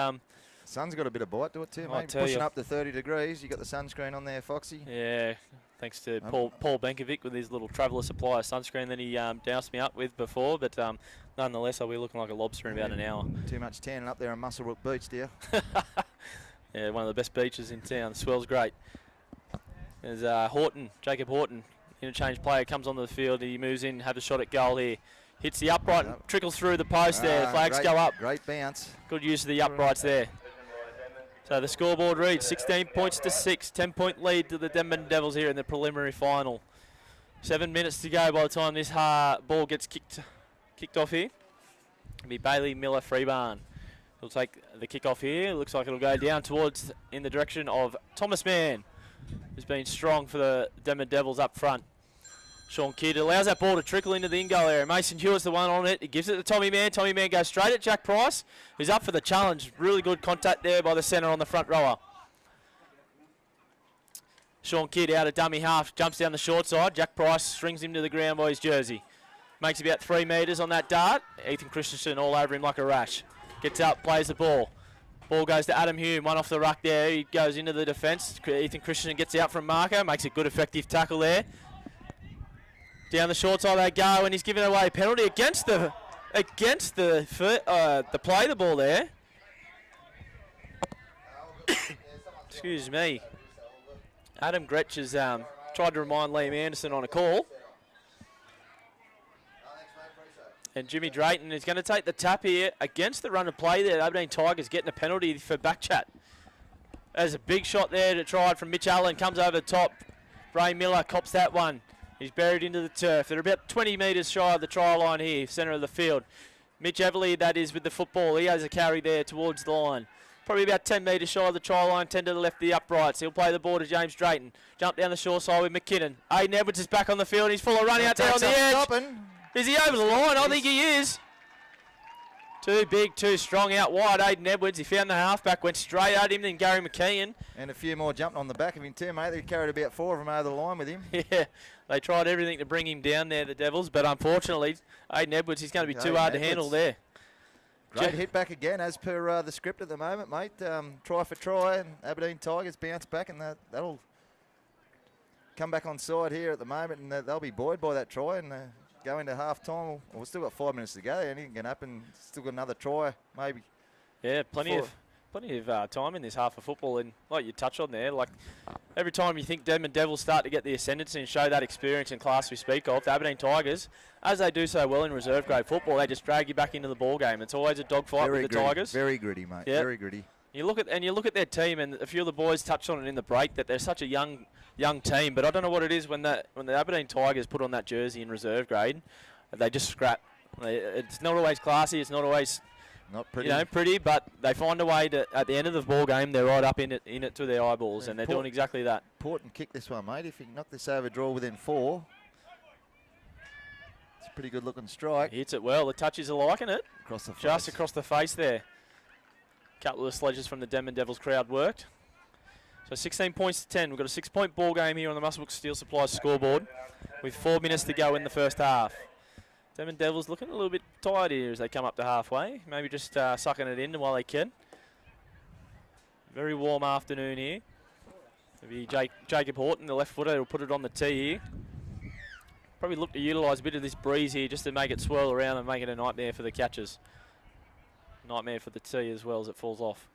sun's got a bit of bite to it too, mate. Pushing up to 30 degrees. You got the sunscreen on there, Foxy. Yeah, thanks to Paul Benkovic with his little traveller supply of sunscreen that he doused me up with before. But nonetheless, I'll be looking like a lobster in about an hour. Too much tanning up there on Muswellbrook Beach, dear. Yeah, one of the best beaches in town. The swell's great. There's Jacob Horton. Interchange player comes onto the field. He moves in, have a shot at goal here. Hits the upright and trickles through the post there. Flags go up. Great bounce. Good use of the uprights there. So the scoreboard reads 16 points to 6. 10-point lead to the Denman Devils here in the preliminary final. 7 minutes to go by the time this ball gets kicked off here. It'll be Bailey Miller Freebarn. He'll take the kick off here. Looks like it'll go down towards in the direction of Thomas Mann, who's been strong for the Denman Devils up front. Sean Kidd allows that ball to trickle into the in-goal area. Mason Hewitt's the one on it. He gives it to Tommy Mann. Tommy Mann goes straight at Jack Price, who's up for the challenge. Really good contact there by the centre on the front rower. Sean Kidd out of dummy half, jumps down the short side. Jack Price strings him to the ground by his jersey. Makes about 3 metres on that dart. Ethan Christensen all over him like a rash. Gets up, plays the ball. Ball goes to Adam Hume, one off the ruck there. He goes into the defence. Ethan Christensen gets out from marker, makes a good effective tackle there. Down the short side they go, and he's giving away a penalty against the play the ball there. Excuse me. Adam Gretsch has tried to remind Liam Anderson on a call. And Jimmy Drayton is going to take the tap here against the run of play there. Aberdeen Tigers getting a penalty for back chat. There's a big shot there to try from Mitch Allen. Comes over the top. Ray Miller cops that one. He's buried into the turf. They're about 20 metres shy of the try line here, centre of the field. Mitch Everly, that is, with the football. He has a carry there towards the line. Probably about 10 metres shy of the try line, 10 to the left of the uprights. He'll play the ball to James Drayton. Jump down the shore side with McKinnon. Aiden Edwards is back on the field. He's full of running out there on the edge. Is he over the line? I think he is. Too big, too strong out wide. Aiden Edwards, he found the halfback, went straight at him, then Gary McKeon. And a few more jumping on the back of him too, mate. They carried about 4 of them over the line with him. Yeah, they tried everything to bring him down there, the Devils, but unfortunately, Aiden Edwards, he's going to be too hard to handle there. Great hit back again, as per the script at the moment, mate. Try for try, and Aberdeen Tigers bounce back, and that'll come back on side here at the moment, and they'll be buoyed by that try and go into half time. Well, we've still got 5 minutes to go. Anything can happen. Still got another try, maybe. Yeah, plenty of time in this half of football, and like you touched on there, like every time you think Denman Devils start to get the ascendancy and show that experience and class we speak of, the Aberdeen Tigers, as they do so well in reserve grade football, they just drag you back into the ball game. It's always a dogfight with the Tigers. Very gritty, mate. Yep. Very gritty. You look at their team, and a few of the boys touched on it in the break that they're such a young team. But I don't know what it is when the Aberdeen Tigers put on that jersey in reserve grade, they just scrap. It's not always classy. It's not always pretty, but they find a way to, at the end of the ball game, they're right up in it to their eyeballs, and they're doing exactly that. Important kick this one, mate. If you knock this over, draw within 4. It's a pretty good looking strike. Hits it well. The touches are liking it. Across the face. Just across the face there. Couple of sledges from the Denman Devils crowd worked. So 16 points to 10. We've got a 6-point ball game here on the Muswellbrook Steel Supplies scoreboard with 4 minutes to go in the first half. Denman Devils looking a little bit tired here as they come up to halfway. Maybe just sucking it in while they can. Very warm afternoon here. It'll be Jacob Horton, the left footer, will put it on the tee here. Probably look to utilise a bit of this breeze here just to make it swirl around and make it a nightmare for the catchers. Nightmare for the tee as well as it falls off.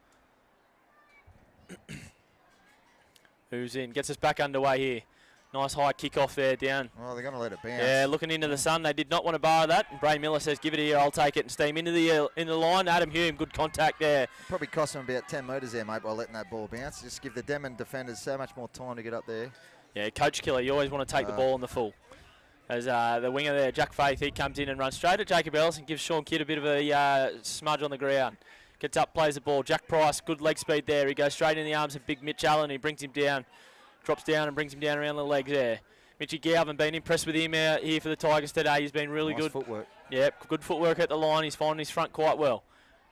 Who's in? Gets us back underway here. Nice high kick off there down. Oh, they're going to let it bounce. Yeah, looking into the sun. They did not want to bar that. And Bray Miller says, give it here, I'll take it, and steam into the line. Adam Hume, good contact there. Probably cost them about 10 metres there, mate, by letting that ball bounce. Just give the Denman defenders so much more time to get up there. Yeah, coach killer. You always want to take the ball on the full. As the winger there, Jack Faith, he comes in and runs straight at Jacob Ellis and gives Sean Kidd a bit of a smudge on the ground. Gets up, plays the ball. Jack Price, good leg speed there. He goes straight in the arms of big Mitch Allen. He brings him down, drops down and brings him down around the legs there. Mitchy Galvin, been impressed with him out here for the Tigers today. He's been really good. Footwork. Yep, good footwork at the line. He's finding his front quite well.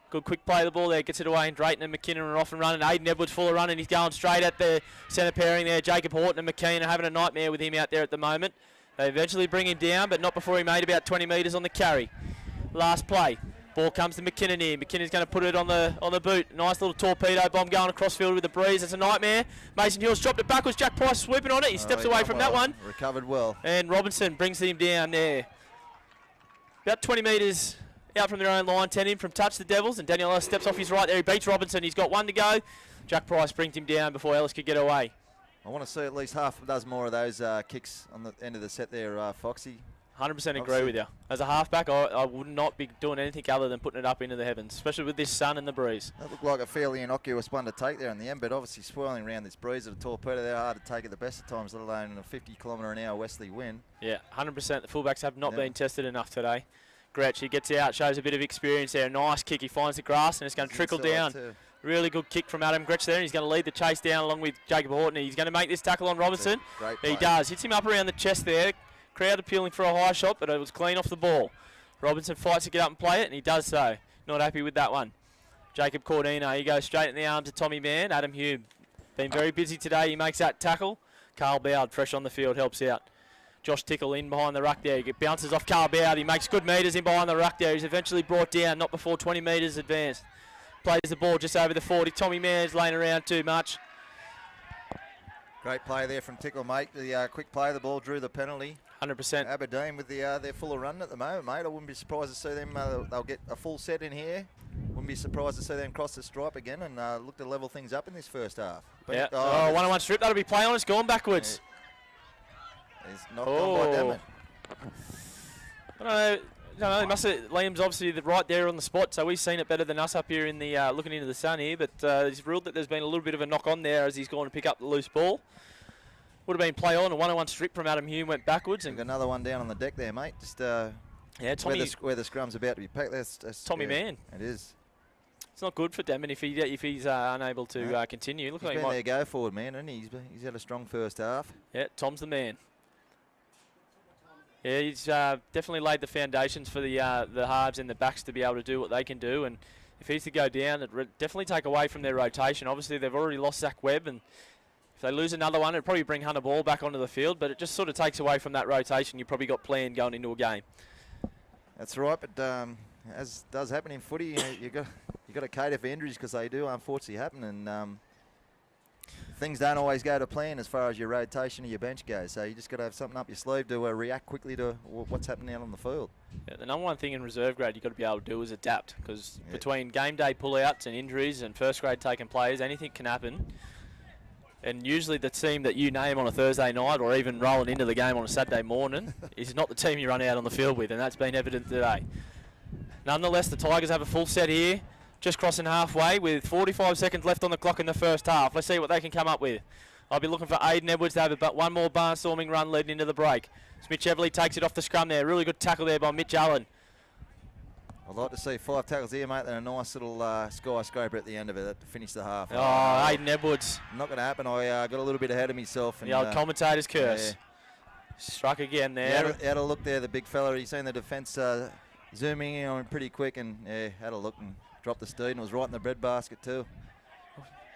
Good quick play of the ball there. Gets it away, and Drayton and McKinnon are off and running. Aiden Edwards full of running. He's going straight at the centre pairing there. Jacob Horton and McKean are having a nightmare with him out there at the moment. They eventually bring him down, but not before he made about 20 metres on the carry. Last play. Ball comes to McKinnon here. McKinnon's going to put it on the boot. Nice little torpedo bomb going across field with the breeze. It's a nightmare. Mason Hill's dropped it backwards. Jack Price swooping on it. He steps away from that one. Recovered well. And Robinson brings him down there. About 20 metres out from their own line. 10 in from touch, the Devils. And Daniel Ellis steps off his right there. He beats Robinson. He's got 1 to go. Jack Price brings him down before Ellis could get away. I want to see at least half a dozen more of those kicks on the end of the set there, Foxy. 100% agree with you. As a halfback, I would not be doing anything other than putting it up into the heavens, especially with this sun and the breeze. That looked like a fairly innocuous one to take there in the end, but obviously swirling around this breeze at a torpedo, they're hard to take at the best of times, let alone in a 50-kilometre-an-hour westerly wind. Yeah, 100%. The fullbacks have not been tested enough today. Gretsch, he gets out, shows a bit of experience there. Nice kick. He finds the grass, and it's going to trickle down. Really good kick from Adam Gretsch there, and he's going to lead the chase down along with Jacob Horton. He's going to make this tackle on Robinson. He does. Hits him up around the chest there. Crowd appealing for a high shot, but it was clean off the ball. Robinson fights to get up and play it, and he does so. Not happy with that one. Jacob Cordino, he goes straight in the arms of Tommy Mann. Adam Hume, been very busy today. He makes that tackle. Carl Bowd, fresh on the field, helps out. Josh Tickle in behind the ruck there. He bounces off Carl Bowd. He makes good metres in behind the ruck there. He's eventually brought down, not before 20 metres advanced. Plays the ball just over the 40. Tommy Mann's laying around too much. Great play there from Tickle, mate. The quick play of the ball drew the penalty. 100%. Aberdeen with they're full of running at the moment, mate. I wouldn't be surprised to see them. They'll get a full set in here. Wouldn't be surprised to see them cross the stripe again and look to level things up in this first half. But yeah. Oh, 1-on-1 strip. That'll be play on. It's gone backwards. Yeah. He's knocked on by Denman. I don't know. Must have, Liam's obviously right there on the spot, so we've seen it better than us up here in the looking into the sun here. But he's ruled that there's been a little bit of a knock on there as he's gone to pick up the loose ball. Would have been play on. A 1-on-1 strip from Adam Hume went backwards. And another one down on the deck there, mate. Just yeah, Tommy, where the scrum's about to be packed. That's Tommy Mann. It is. It's not good for Denman if he's unable to continue. Look he's like been there go forward, man, and he's had a strong first half. Yeah, Tom's the man. Yeah, he's definitely laid the foundations for the halves and the backs to be able to do what they can do. And if he's to go down, it definitely take away from their rotation. Obviously, they've already lost Zach Webb, and if they lose another one, it'd probably bring Hunter Ball back onto the field. But it just sort of takes away from that rotation you probably got planned going into a game. That's right, but as does happen in footy, you got to cater for injuries because they do unfortunately happen, and things don't always go to plan as far as your rotation or your bench goes. So you just got to have something up your sleeve to react quickly to what's happening out on the field. Yeah, the number one thing in reserve grade you've got to be able to do is adapt, because between game day pullouts and injuries and first grade taking players, anything can happen. And usually the team that you name on a Thursday night or even rolling into the game on a Saturday morning is not the team you run out on the field with, and that's been evident today. Nonetheless, the Tigers have a full set here, just crossing halfway with 45 seconds left on the clock in the first half. Let's see what they can come up with. I'll be looking for Aiden Edwards to have one more barnstorming run leading into the break. Mitch Everly takes it off the scrum there. Really good tackle there by Mitch Allen. I'd like to see 5 tackles here, mate, and a nice little skyscraper at the end of it to finish the half. Oh, Aiden Edwards. Not going to happen. I got a little bit ahead of myself. And, the old commentator's curse. Yeah. Struck again there. Had a look there, the big fella. He's seen the defence zooming in on him pretty quick, and had a look and dropped the steed, and it was right in the breadbasket too.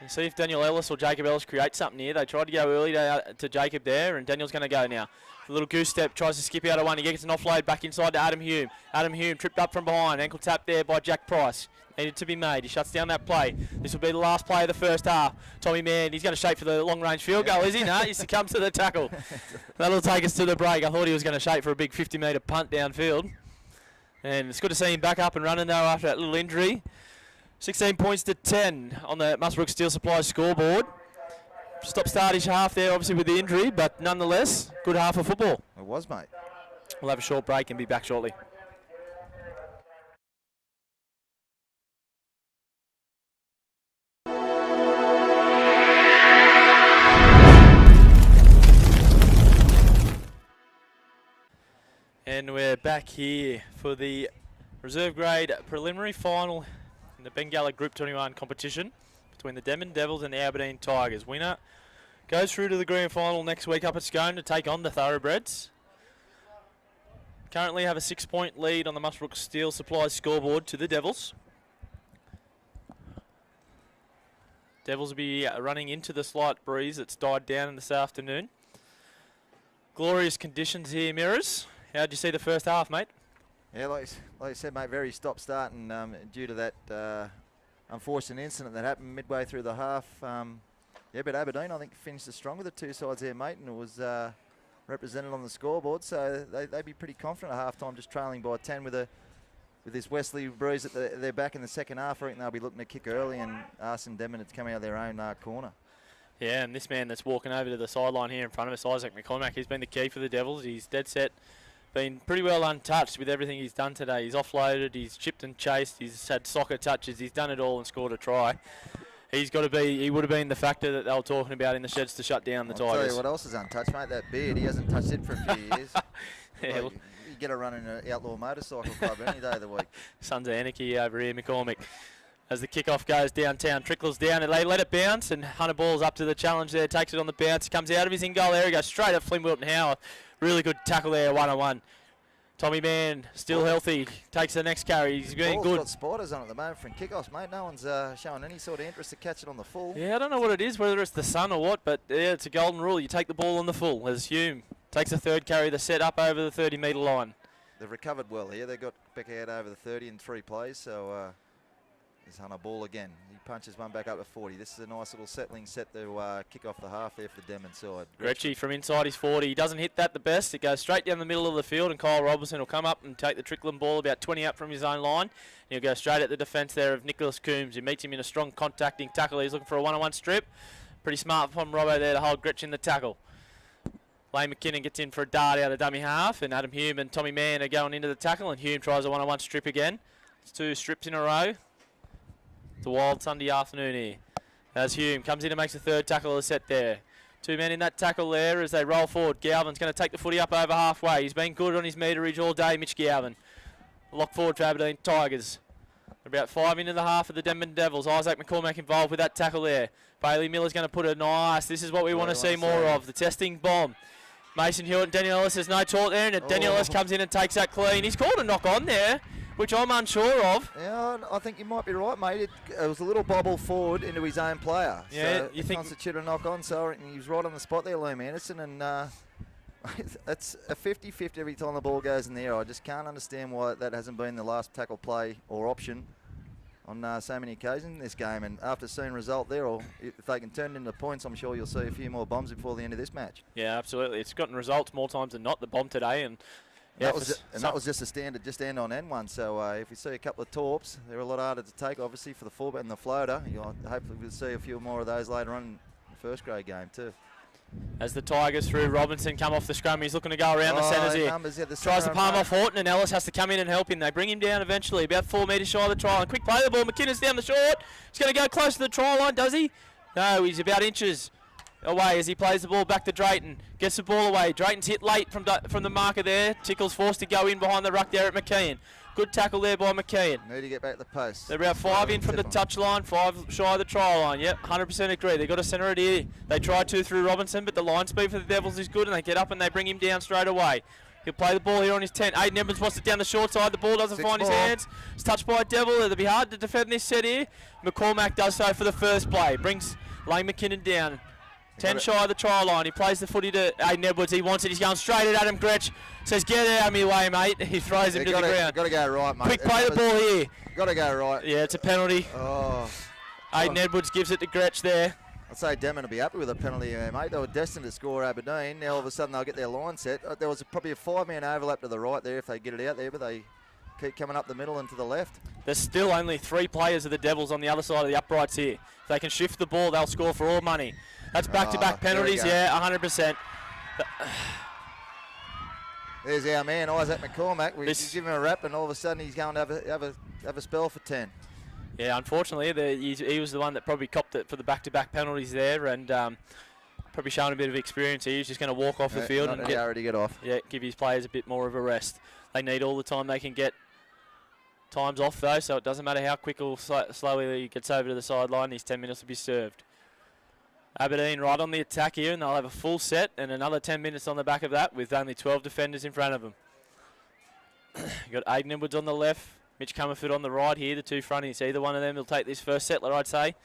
See if Daniel Ellis or Jacob Ellis create something here. They tried to go early to Jacob there, and Daniel's going to go now. A little goose step, tries to skip out of one. He gets an offload back inside to Adam Hume. Adam Hume tripped up from behind. Ankle tap there by Jack Price. Needed to be made. He shuts down that play. This will be the last play of the first half. Tommy Mann, he's going to shape for the long-range field goal, is he? No, he succumbs to the tackle. That'll take us to the break. I thought he was going to shape for a big 50-metre punt downfield. And it's good to see him back up and running, though, after that little injury. 16 points to 10 on the Muswellbrook Steel Supply scoreboard. Stop-startish half there, obviously, with the injury, but nonetheless, good half of football. It was, mate. We'll have a short break and be back shortly. And we're back here for the reserve grade preliminary final in the Bengalla Group 21 competition between the Denman Devils and the Aberdeen Tigers. Winner goes through to the grand final next week up at Scone to take on the Thoroughbreds. Currently have a 6-point lead on the Muswellbrook Steel Supply scoreboard to the Devils. Devils will be running into the slight breeze that's died down in this afternoon. Glorious conditions here, Mirrors. How'd you see the first half, mate? Yeah, like you said, mate, very stop-start, and due to that unfortunate incident that happened midway through the half. But Aberdeen, I think, finished the stronger the two sides there, mate, and it was represented on the scoreboard. So they'd be pretty confident at half-time, just trailing by 10 with this Wesley breeze at their back in the second half. I think they'll be looking to kick early and asking Denman to come out of their own corner. Yeah, and this man that's walking over to the sideline here in front of us, Isaac McCormack, he's been the key for the Devils. He's dead set. Been pretty well untouched with everything he's done today. He's offloaded, he's chipped and chased, he's had soccer touches, he's done it all and scored a try. He would have been the factor that they were talking about in the sheds to shut down the Tigers. I'll tell you what else is untouched, mate, that beard. He hasn't touched it for a few years. Yeah, you get a run in an outlaw motorcycle club any day of the week. Sons of Anarchy over here, McCormick. As the kickoff goes downtown, trickles down, and they let it bounce, and Hunter Ball's up to the challenge there, takes it on the bounce, comes out of his in-goal area, goes straight at Flynn Wilton Howarth. Really good tackle there, one-on-one. Tommy Mann, still healthy, takes the next carry. He's been good. Got spiders on at the moment from kickoffs, mate. No one's showing any sort of interest to catch it on the full. Yeah, I don't know what it is, whether it's the sun or what, but yeah, it's a golden rule. You take the ball on the full, as Hume takes the third carry, the set up over the 30-metre line. They've recovered well here. They got back out over the 30 in 3 plays, so there's Hunter Ball again. He punches one back up to 40. This is a nice little settling set to kick off the half there for the Denman side. Gretschy from inside his 40. He doesn't hit that the best. It goes straight down the middle of the field, and Kyle Robertson will come up and take the trickling ball about 20 up from his own line. He'll go straight at the defence there of Nicholas Coombs, who meets him in a strong contacting tackle. He's looking for a one-on-one strip. Pretty smart from Robbo there to hold Gretsch in the tackle. Lane McKinnon gets in for a dart out of dummy half, and Adam Hume and Tommy Mann are going into the tackle, and Hume tries a one-on-one strip again. It's 2 strips in a row. It's a wild Sunday afternoon here. As Hume comes in and makes the third tackle of the set there. 2 men in that tackle there as they roll forward. Galvin's going to take the footy up over halfway. He's been good on his meterage all day, Mitch Galvin. Lock forward for Aberdeen Tigers. About 5 into the half of the Denman Devils. Isaac McCormack involved with that tackle there. Bailey Miller's going to put a nice, this is what we want to see more of, the testing bomb. Mason Hewitt and Daniel Ellis, there's no talk there, and Daniel Ellis comes in and takes that clean. He's called a knock on there, which I'm unsure of. Yeah, I think you might be right, mate. It was a little bobble forward into his own player. Yeah, so you think constitute a knock on, so he was right on the spot there, Liam Anderson, and it's a 50-50 every time the ball goes in the air. I just can't understand why that hasn't been the last tackle play or option on so many occasions in this game. And after seeing result there, or if they can turn it into points, I'm sure you'll see a few more bombs before the end of this match. Yeah, absolutely. It's gotten results more times than not, the bomb today. And yeah, that was just a standard, just end on end one. So if we see a couple of torps, they're a lot harder to take, obviously, for the fullback and the floater. Hopefully we'll see a few more of those later on in the first grade game too. As the Tigers through Robinson come off the scrum, he's looking to go around the centres here. Tries to palm off Horton, and Ellis has to come in and help him. They bring him down eventually, about 4 metres shy of the try line. Quick play the ball, McKinnon's down the short. He's going to go close to the try line, does he? No, he's about inches away as he plays the ball back to Drayton. Gets the ball away. Drayton's hit late from the marker there. Tickle's forced to go in behind the ruck there at McKeon. Good tackle there by McKeon. Need to get back to the post. They're about 5 in from the touch line, 5 shy of the try line. Yep, 100% agree. They've got to centre it here. They try to through Robinson, but the line speed for the Devils is good, and they get up and they bring him down straight away. He'll play the ball here on his 10. Aiden Edmonds wants it down the short side. The ball doesn't find his hands. It's touched by a Devil. It'll be hard to defend this set here. McCormack does so for the first play. Brings Lane McKinnon down. 10 shy of the try line. He plays the footy to Aiden Edwards. He wants it. He's going straight at Adam Gretsch. Says, get out of my way, mate. He throws him to the ground. Got to go right, mate. Quick play the ball here. Got to go right. Yeah, it's a penalty. Aiden Edwards gives it to Gretsch there. I'd say Denman will be happy with a penalty, mate. They were destined to score Aberdeen. Now all of a sudden they'll get their line set. There was probably a 5-man overlap to the right there if they get it out there, but they keep coming up the middle and to the left. There's still only 3 players of the Devils on the other side of the uprights here. If they can shift the ball, they'll score for all money. That's back-to-back penalties, yeah, 100%. There's our man, Isaac McCormack. We give him a rap, and all of a sudden he's going to have a spell for 10. Yeah, unfortunately, he was the one that probably copped it for the back-to-back penalties there, and probably showing a bit of experience. He was just going to walk off the field and get off. Yeah, give his players a bit more of a rest. They need all the time they can get. Time's off though, so it doesn't matter how quick or slowly he gets over to the sideline. His 10 minutes will be served. Aberdeen right on the attack here, and they'll have a full set and another 10 minutes on the back of that with only 12 defenders in front of them. You've got Aiden Edwards on the left, Mitch Comerford on the right here, the two fronties. Either one of them will take this first settler, I'd say.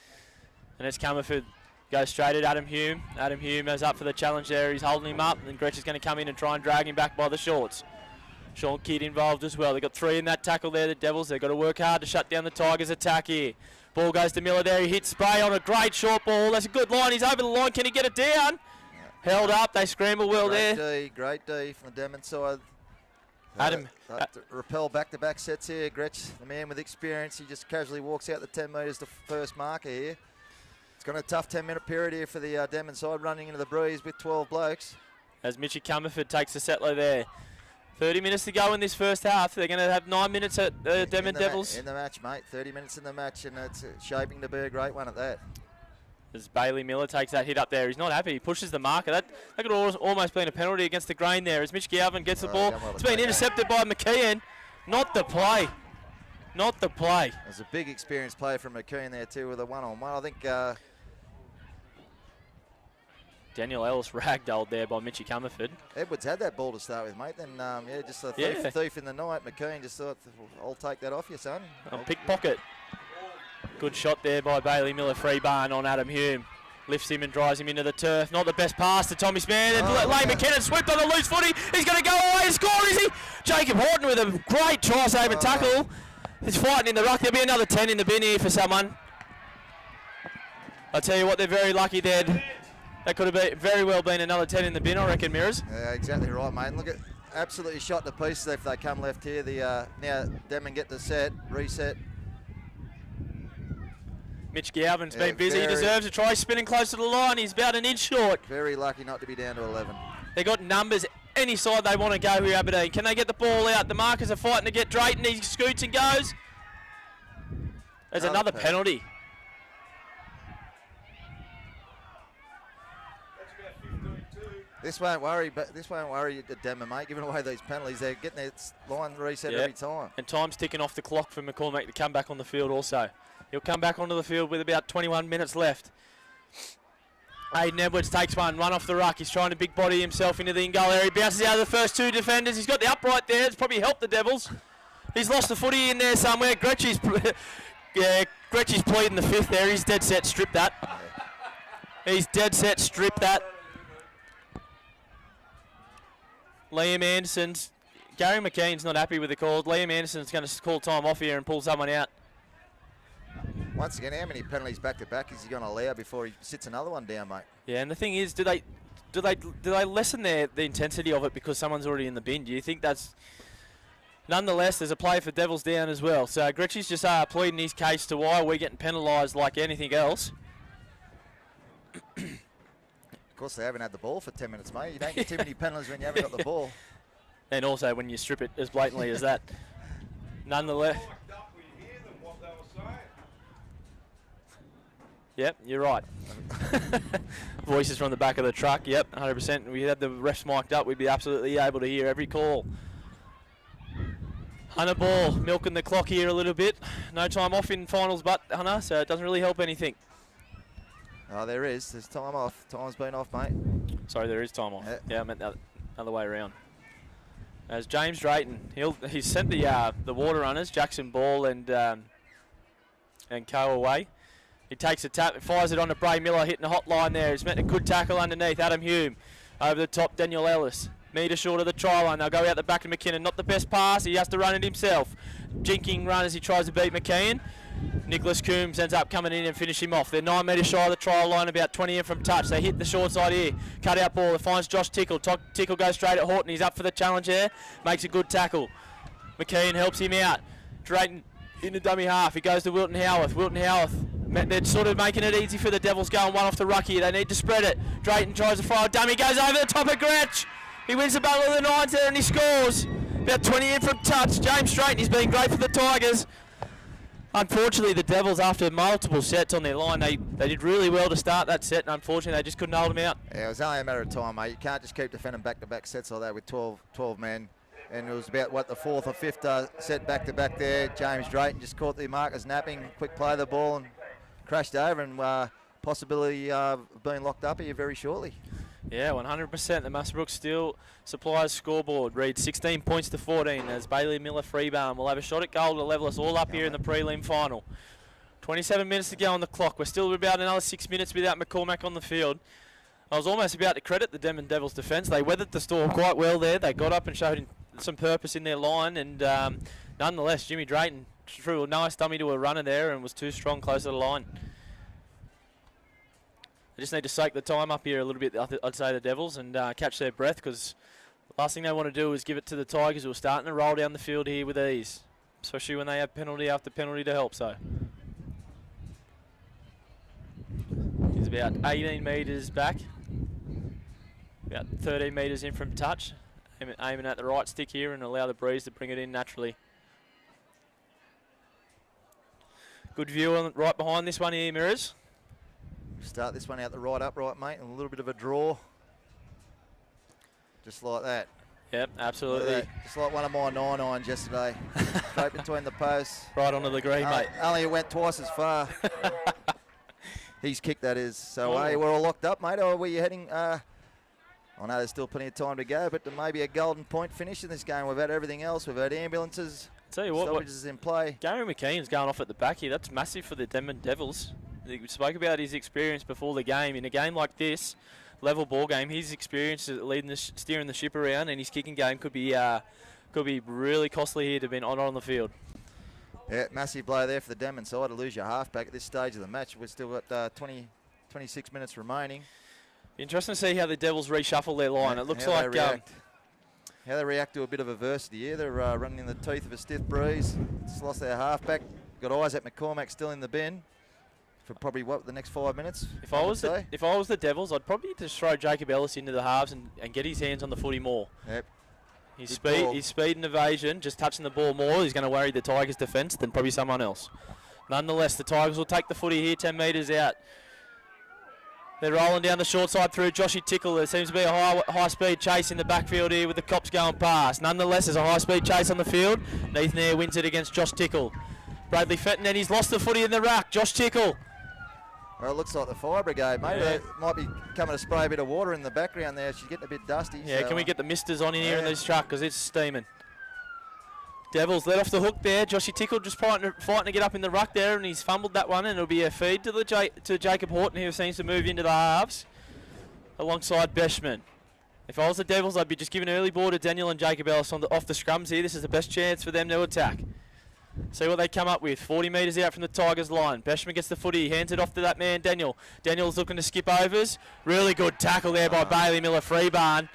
And it's Comerford goes straight at Adam Hume. Adam Hume is up for the challenge there. He's holding him up, and Gretsch is going to come in and try and drag him back by the shorts. Sean Kidd involved as well. They've got 3 in that tackle there, the Devils. They've got to work hard to shut down the Tigers' attack here. Ball goes to Miller there. He hits Spray on a great short ball. That's a good line. He's over the line. Can he get it down? Yeah. Held up. They scramble well there. Great D from the Denman side. Adam. Repel back-to-back sets here. Gretsch, the man with experience. He just casually walks out the 10 metres to first marker here. It's got a tough 10-minute period here for the Denman side, running into the breeze with 12 blokes. As Mitchy Comerford takes the settler there. 30 minutes to go in this first half. They're going to have 9 minutes at Denman Devils. In the match, mate. 30 minutes in the match, and it's shaping to be a great one at that. As Bailey Miller takes that hit up there. He's not happy. He pushes the marker. That could almost been a penalty against the grain there. As Mitch Galvin gets the ball. It's been intercepted by McKeon. Not the play. Not the play. There's a big experienced play from McKeon there too with a one-on-one. I think Daniel Ellis ragdolled there by Mitchy Comerford. Edwards had that ball to start with, mate. Then, just a thief in the night. McKeon just thought, I'll take that off you, son. Pickpocket. Good shot there by Bailey Miller. Free barn on Adam Hume. Lifts him and drives him into the turf. Not the best pass to Tommy Spann. Lane McKinnon swept on the loose footy. He's going to go away and score, is he? Jacob Horton with a great try-saving tackle. He's fighting in the ruck. There'll be another 10 in the bin here for someone. I'll tell you what, they're very lucky there. That could have very well been another 10 in the bin, I reckon, Mirrors. Yeah, exactly right, mate. And look at absolutely shot to pieces if they come left here. Now Denman get the set, reset. Mitch Galvin's been busy. He deserves a try. Spinning close to the line. He's about an inch short. Very lucky not to be down to 11. They got numbers any side they want to go here, Aberdeen. Can they get the ball out? The markers are fighting to get Drayton. He scoots and goes. There's another penalty. This won't worry Denman, mate. Giving away these penalties, they're getting their line reset every time. And time's ticking off the clock for McCormack to come back on the field also. He'll come back onto the field with about 21 minutes left. Aiden Edwards takes one, run off the ruck. He's trying to big body himself into the Bengalla area. He bounces out of the first two defenders. He's got the upright there. It's probably helped the Devils. He's lost the footy in there somewhere. Gretschy's pleading the fifth there. He's dead set, strip that. He's dead set, strip that. Liam Anderson's, Gary McKean's not happy with the call. Liam Anderson's going to call time off here and pull someone out. Once again, how many penalties back to back is he going to allow before he sits another one down, mate? Yeah, and the thing is, do they lessen the intensity of it because someone's already in the bin? Do you think that's... Nonetheless, there's a play for Devils down as well. So Gretschy's just pleading his case to why we're getting penalised like anything else. Of course, they haven't had the ball for 10 minutes, mate. You don't get too many penalties when you haven't got the ball. And also when you strip it as blatantly as that. Nonetheless... Yep, you're right. Voices from the back of the truck. Yep, 100%. We had the refs mic'd up. We'd be absolutely able to hear every call. Hunter Ball milking the clock here a little bit. No time off in finals, but Hunter, so it doesn't really help anything. Oh, there is. There's time off. Time's been off, mate. Sorry, there is time off. Yeah, I meant the other way around. As James Drayton, he's sent the water runners, Jackson Ball and Co away. He takes a tap and fires it on to Bray Miller, hitting the hot line there. He's met a good tackle underneath. Adam Hume over the top, Daniel Ellis. Metre short of the try line. They'll go out the back to McKinnon. Not the best pass. He has to run it himself. Jinking run as he tries to beat McKean. Nicholas Coombs ends up coming in and finish him off. They're 9 metres shy of the try line, about 20 in from touch. They hit the short side here. Cut out ball. It finds Josh Tickle. Tickle goes straight at Horton. He's up for the challenge there. Makes a good tackle. McKean helps him out. Drayton in the dummy half. He goes to Wilton Howarth. Wilton Howarth. They're sort of making it easy for the Devils, going one off the ruck here. They need to spread it. Drayton tries to fire a dummy, goes over the top of Gretsch. He wins the battle of the nines there and he scores. About 20 in from touch. James Drayton, he's been great for the Tigers. Unfortunately, the Devils, after multiple sets on their line, they did really well to start that set, and unfortunately, they just couldn't hold them out. Yeah, it was only a matter of time, mate. You can't just keep defending back-to-back sets like that with 12 men. And it was about, the fourth or fifth set back-to-back there. James Drayton just caught the markers napping, quick play of the ball and crashed over, and possibility of being locked up here very shortly. Yeah, 100%. The Musselbrook Steel Supplies scoreboard reads 16 points to 14 as Bailey Miller Freebarn will have a shot at goal to level us all up here in the prelim final. 27 minutes to go on the clock. We're still about another 6 minutes without McCormack on the field. I was almost about to credit the Denman Devils defence. They weathered the storm quite well there. They got up and showed some purpose in their line, and nonetheless, Jimmy Drayton threw a nice dummy to a runner there and was too strong close to the line. They just need to soak the time up here a little bit, I'd say, the Devils, and catch their breath, because the last thing they want to do is give it to the Tigers, who are starting to roll down the field here with ease, especially when they have penalty after penalty to help. So he's about 18 metres back, about 13 metres in from touch, aiming at the right stick here and allow the breeze to bring it in naturally. Good view on right behind this one here, Mirrors. Start this one out the right upright, mate, and a little bit of a draw. Just like that. Yep, absolutely. Like just like one of my 9-irons yesterday. Straight between the posts. Right onto the green, mate. Only it went twice as far. He's kicked, that is. So, hey, we're all locked up, mate. Or were you heading... I know there's still plenty of time to go, but maybe a golden point finish in this game. We've had everything else. We've had ambulances. Tell you what, stoppages in play. Gary McKean's going off at the back here. That's massive for the Denman Devils. We spoke about his experience before the game. In a game like this, level ball game, his experience leading steering the ship around, and his kicking game could be really costly here to be on the field. Yeah, massive blow there for the Denman side to lose your halfback at this stage of the match. We've still got 26 minutes remaining. Interesting to see how the Devils reshuffle their line. It looks like how they react to a bit of adversity here. They're running in the teeth of a stiff breeze. Just lost their halfback. Got eyes at McCormack still in the bin for probably the next 5 minutes. If I was the Devils, I'd probably just throw Jacob Ellis into the halves and get his hands on the footy more. Yep. His speed and evasion, just touching the ball more, he's going to worry the Tigers' defence than probably someone else. Nonetheless, the Tigers will take the footy here 10 metres out. They're rolling down the short side through Joshy Tickle. There seems to be a high-speed chase in the backfield here with the Cops going past. Nonetheless, there's a high-speed chase on the field. Nathan Eyre wins it against Josh Tickle. Bradley Fenton, and he's lost the footy in the ruck. Josh Tickle Well, it looks like the fire brigade, mate. Yeah. They might be coming to spray a bit of water in the background there. She's getting a bit dusty. Yeah, so, can we get the misters on in here in yeah. this truck because it's steaming. Devils let off the hook there. Joshy Tickle just fighting to get up in the ruck there, and he's fumbled that one, and it'll be a feed to Jacob Horton, who seems to move into the halves alongside Beshman. If I was the Devils, I'd be just giving early ball to Daniel and Jacob Ellis off the scrums here. This is the best chance for them to attack. See what they come up with. 40 metres out from the Tigers line. Beshman gets the footy, hands it off to that man Daniel. Daniel's looking to skip overs. Really good tackle there by Bailey Miller Freebarn.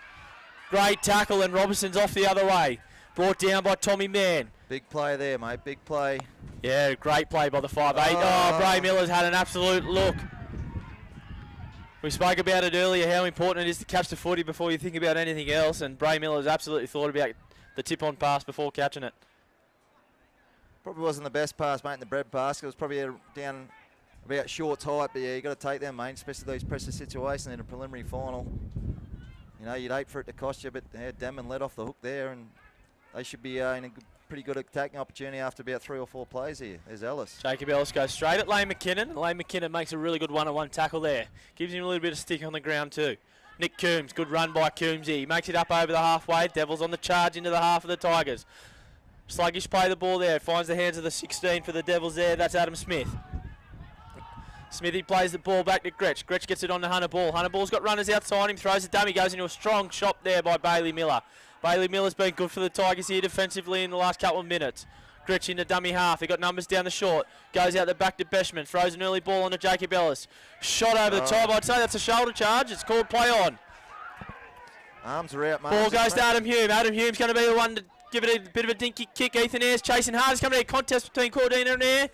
Great tackle, and Robinson's off the other way. Brought down by Tommy Mann. Big play there, mate. Big play. Yeah, great play by the 5'8". Oh, Bray Miller's had an absolute look. We spoke about it earlier, how important it is to catch the footy before you think about anything else, and Bray Miller's absolutely thought about the tip-on pass before catching it. Probably wasn't the best pass, mate, in the bread basket. It was probably down about short height, but yeah, you got to take them, mate, especially these pressure situations in a preliminary final. You know, you'd hate for it to cost you, but yeah, Denman let off the hook there, and they should be in a pretty good attacking opportunity after about 3 or 4 plays here. There's Ellis. Jacob Ellis goes straight at Lane McKinnon, and Lane McKinnon makes a really good one-on-one tackle there. Gives him a little bit of stick on the ground too. Nick Coombs, good run by Coombsy. He makes it up over the halfway. Devils on the charge into the half of the Tigers. Sluggish play the ball there. Finds the hands of the 16 for the Devils there. That's Adam Smith. Smithy plays the ball back to Gretsch. Gretsch gets it on to Hunter Ball. Hunter Ball's got runners outside him. Throws a dummy. Goes into a strong shot there by Bailey Miller. Bailey Miller's been good for the Tigers here defensively in the last couple of minutes. Gretsch in the dummy half. They got numbers down the short. Goes out the back to Beshman. Throws an early ball on to Jacob Ellis. Shot over the top. I'd say that's a shoulder charge. It's called play on. Arms are out, mate. Ball goes to Adam Hume. Adam Hume's going to be the one to give it a bit of a dinky kick. Ethan Ayres chasing hard. It's coming to a contest between Cordina and Ayre.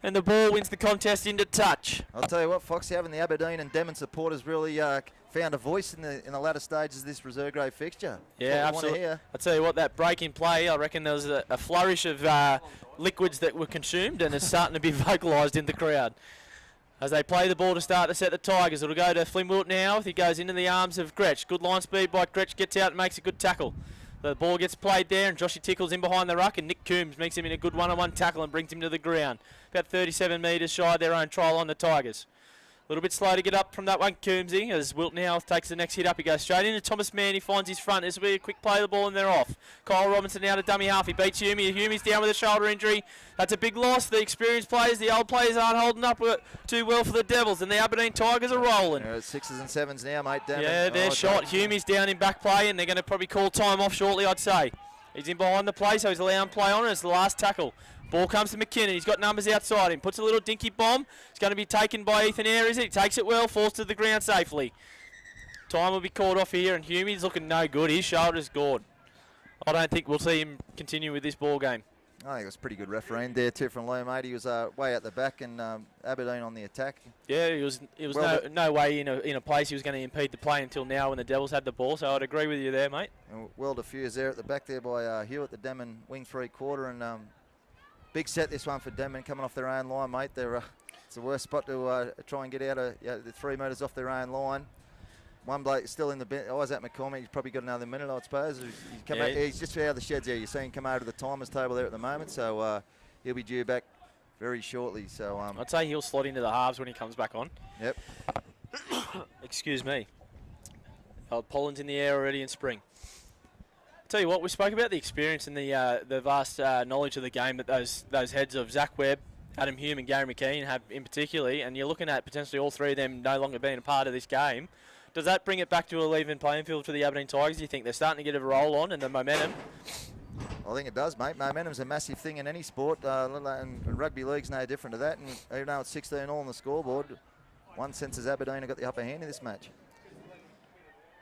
And the ball wins the contest into touch. I'll tell you what, Foxy, having the Aberdeen and Denman supporters really found a voice in the latter stages of this reserve grade fixture. Yeah, absolutely. I'll tell you what, that break in play, I reckon there was a flourish of liquids that were consumed, and it's starting to be vocalised in the crowd. As they play the ball to start to set the Tigers, it'll go to Flynn Wilt now. He goes into the arms of Gretsch. Good line speed by Gretsch, gets out and makes a good tackle. The ball gets played there, and Joshy Tickle's in behind the ruck, and Nick Coombs makes him in a good one-on-one tackle and brings him to the ground. About 37 metres shy of their own trial on the Tigers. A little bit slow to get up from that one, Coombsy, as Wilt now takes the next hit up. He goes straight into Thomas Mann. He finds his front. This will be a quick play of the ball, and they're off. Kyle Robinson now to dummy half. He beats Humey. Humey's down with a shoulder injury. That's a big loss. The experienced players, the old players aren't holding up too well for the Devils, and the Aberdeen Tigers are rolling. They're at 6s and 7s now, mate. Damn yeah, they're shot. Humey's down in back play, and they're going to probably call time off shortly, I'd say. He's in behind the play, so he's allowing play on, and it's the last tackle. Ball comes to McKinnon. He's got numbers outside him. Puts a little dinky bomb. It's going to be taken by Ethan Ayre, is it? He takes it well, falls to the ground safely. Time will be called off here, and Humey's looking no good. His shoulder's gone. I don't think we'll see him continue with this ball game. I think it was pretty good refereeing there too from Liam, mate. He was way at the back, and Aberdeen on the attack. Yeah, it was well, no way in a place he was going to impede the play until now when the Devils had the ball, so I'd agree with you there, mate. And well diffused there at the back there by Hewitt, the Denman wing 3/4, and big set this one for Denman coming off their own line, mate. It's the worst spot to try and get out of the 3 metres off their own line. One bloke still in the bench. I was at McCormick. He's probably got another minute, I suppose. He's just out of the sheds there. You're seeing him come over to the timers table there at the moment, so he'll be due back very shortly. So I'd say he'll slot into the halves when he comes back on. Yep. Excuse me. Pollen's in the air already in spring. Tell you what, we spoke about the experience and the vast knowledge of the game that those heads of Zach Webb, Adam Hume and Gary McKean have in particularly, and you're looking at potentially all three of them no longer being a part of this game. Does that bring it back to a even playing field for the Aberdeen Tigers? Do you think they're starting to get a roll on and the momentum? I think it does, mate. Momentum's a massive thing in any sport, and rugby league's no different to that. And even though it's 16 all on the scoreboard, one sense is Aberdeen have got the upper hand in this match.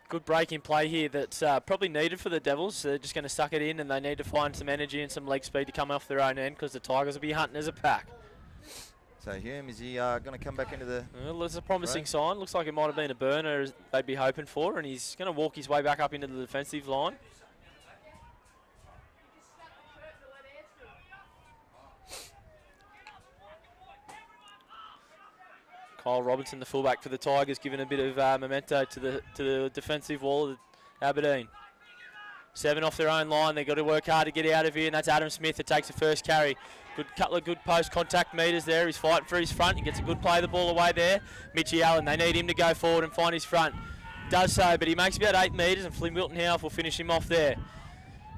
Good break in play here that's probably needed for the Devils. They're just going to suck it in, and they need to find some energy and some leg speed to come off their own end because the Tigers will be hunting as a pack. So Hume, is he going to come back into the... Well, it's a promising sign. Looks like it might have been a burner as they'd be hoping for, and he's going to walk his way back up into the defensive line. Kyle Robinson, the fullback for the Tigers, giving a bit of memento to the defensive wall of Aberdeen. 7 off their own line. They've got to work hard to get out of here, and that's Adam Smith that takes the first carry. Couple of good post-contact meters there. He's fighting for his front. He gets a good play of the ball away there. Mitchie Allen, they need him to go forward and find his front. Does so, but he makes about 8 metres, and Flynn Wilton Howell will finish him off there.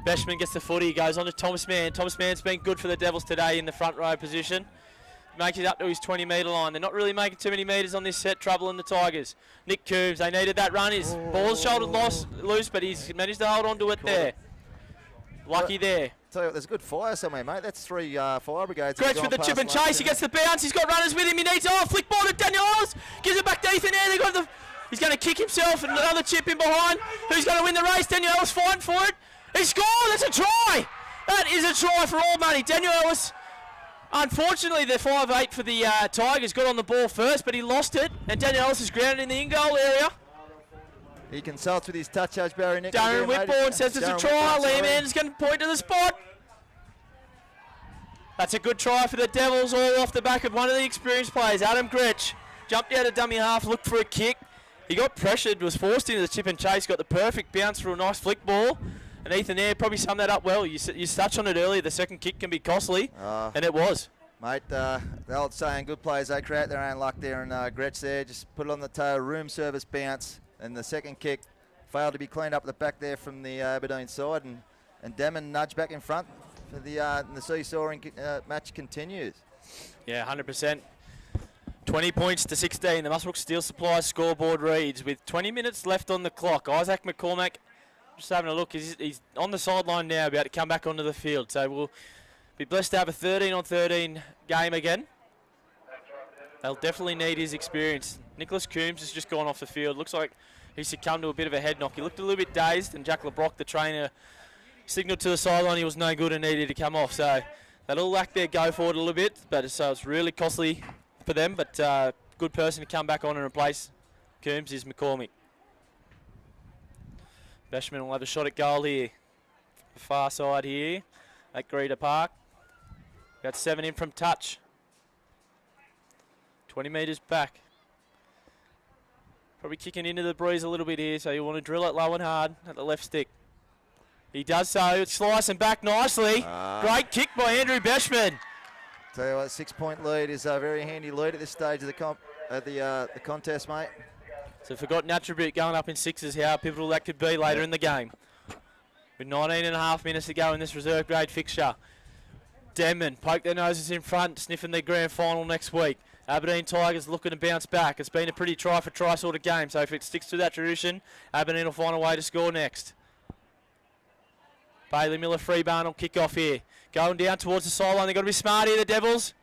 Beshman gets the footy. He goes on to Thomas Mann. Thomas Mann's been good for the Devils today in the front row position. Makes it up to his 20-metre line. They're not really making too many metres on this set, troubling the Tigers. Nick Coombs, they needed that run. His ball's shouldered loose, but he's managed to hold on to it there. Lucky there. Tell you what, there's a good fire somewhere, mate. That's 3 fire brigades. Gretsch with the chip and chase. He gets the bounce. He's got runners with him. He needs flick ball to Daniel Ellis. Gives it back to Ethan Air. He's going to kick himself, and another chip in behind. Who's going to win the race? Daniel Ellis fighting for it. He scored. That's a try. That is a try for all money. Daniel Ellis. Unfortunately, the 5'8" for the Tigers got on the ball first, but he lost it, and Daniel Ellis is grounded in the in-goal area. He consults with his touch judge, Barry Nichols. Darren Whitbourne says it's a try. Liam Anderson's going to point to the spot. That's a good try for the Devils, all off the back of one of the experienced players, Adam Gretsch. Jumped out of dummy half, looked for a kick. He got pressured, was forced into the chip and chase, got the perfect bounce for a nice flick ball. And Ethan Air probably summed that up well. You touched on it earlier, the second kick can be costly, and it was. Mate, the old saying, good players, they create their own luck there, and Gretsch there just put it on the toe, room service bounce, and the second kick failed to be cleaned up the back there from the Aberdeen side, and Denman nudged back in front for the seesawing match continues. Yeah, 100%. 20 points to 16. The Musbrook Steel Supply scoreboard reads with 20 minutes left on the clock. Isaac McCormack, just having a look, he's on the sideline now, about to come back onto the field. So we'll be blessed to have a 13-on-13 game again. They'll definitely need his experience. Nicholas Coombs has just gone off the field. Looks like he succumbed to a bit of a head knock. He looked a little bit dazed, and Jack LeBrock, the trainer, signalled to the sideline he was no good and needed to come off. So that'll lack their go forward a little bit, but so it's really costly for them. But good person to come back on and replace Coombs is McCormick. Beshman will have a shot at goal here. The far side here at Greeter Park. Got 7 in from touch. 20 metres back. Probably kicking into the breeze a little bit here, so you want to drill it low and hard at the left stick. He does so, slicing back nicely. Great kick by Andrew Beshman. Tell you what, 6-point lead is a very handy lead at this stage of the contest, mate. So forgotten attribute going up in sixes, how pivotal that could be later in the game. With 19.5 minutes to go in this reserve grade fixture. Denman poke their noses in front, sniffing their grand final next week. Aberdeen Tigers looking to bounce back. It's been a pretty try-for-try sort of game, so if it sticks to that tradition, Aberdeen will find a way to score next. Bailey Miller Freebarn will kick off here. Going down towards the sideline. They've got to be smart here, the Devils.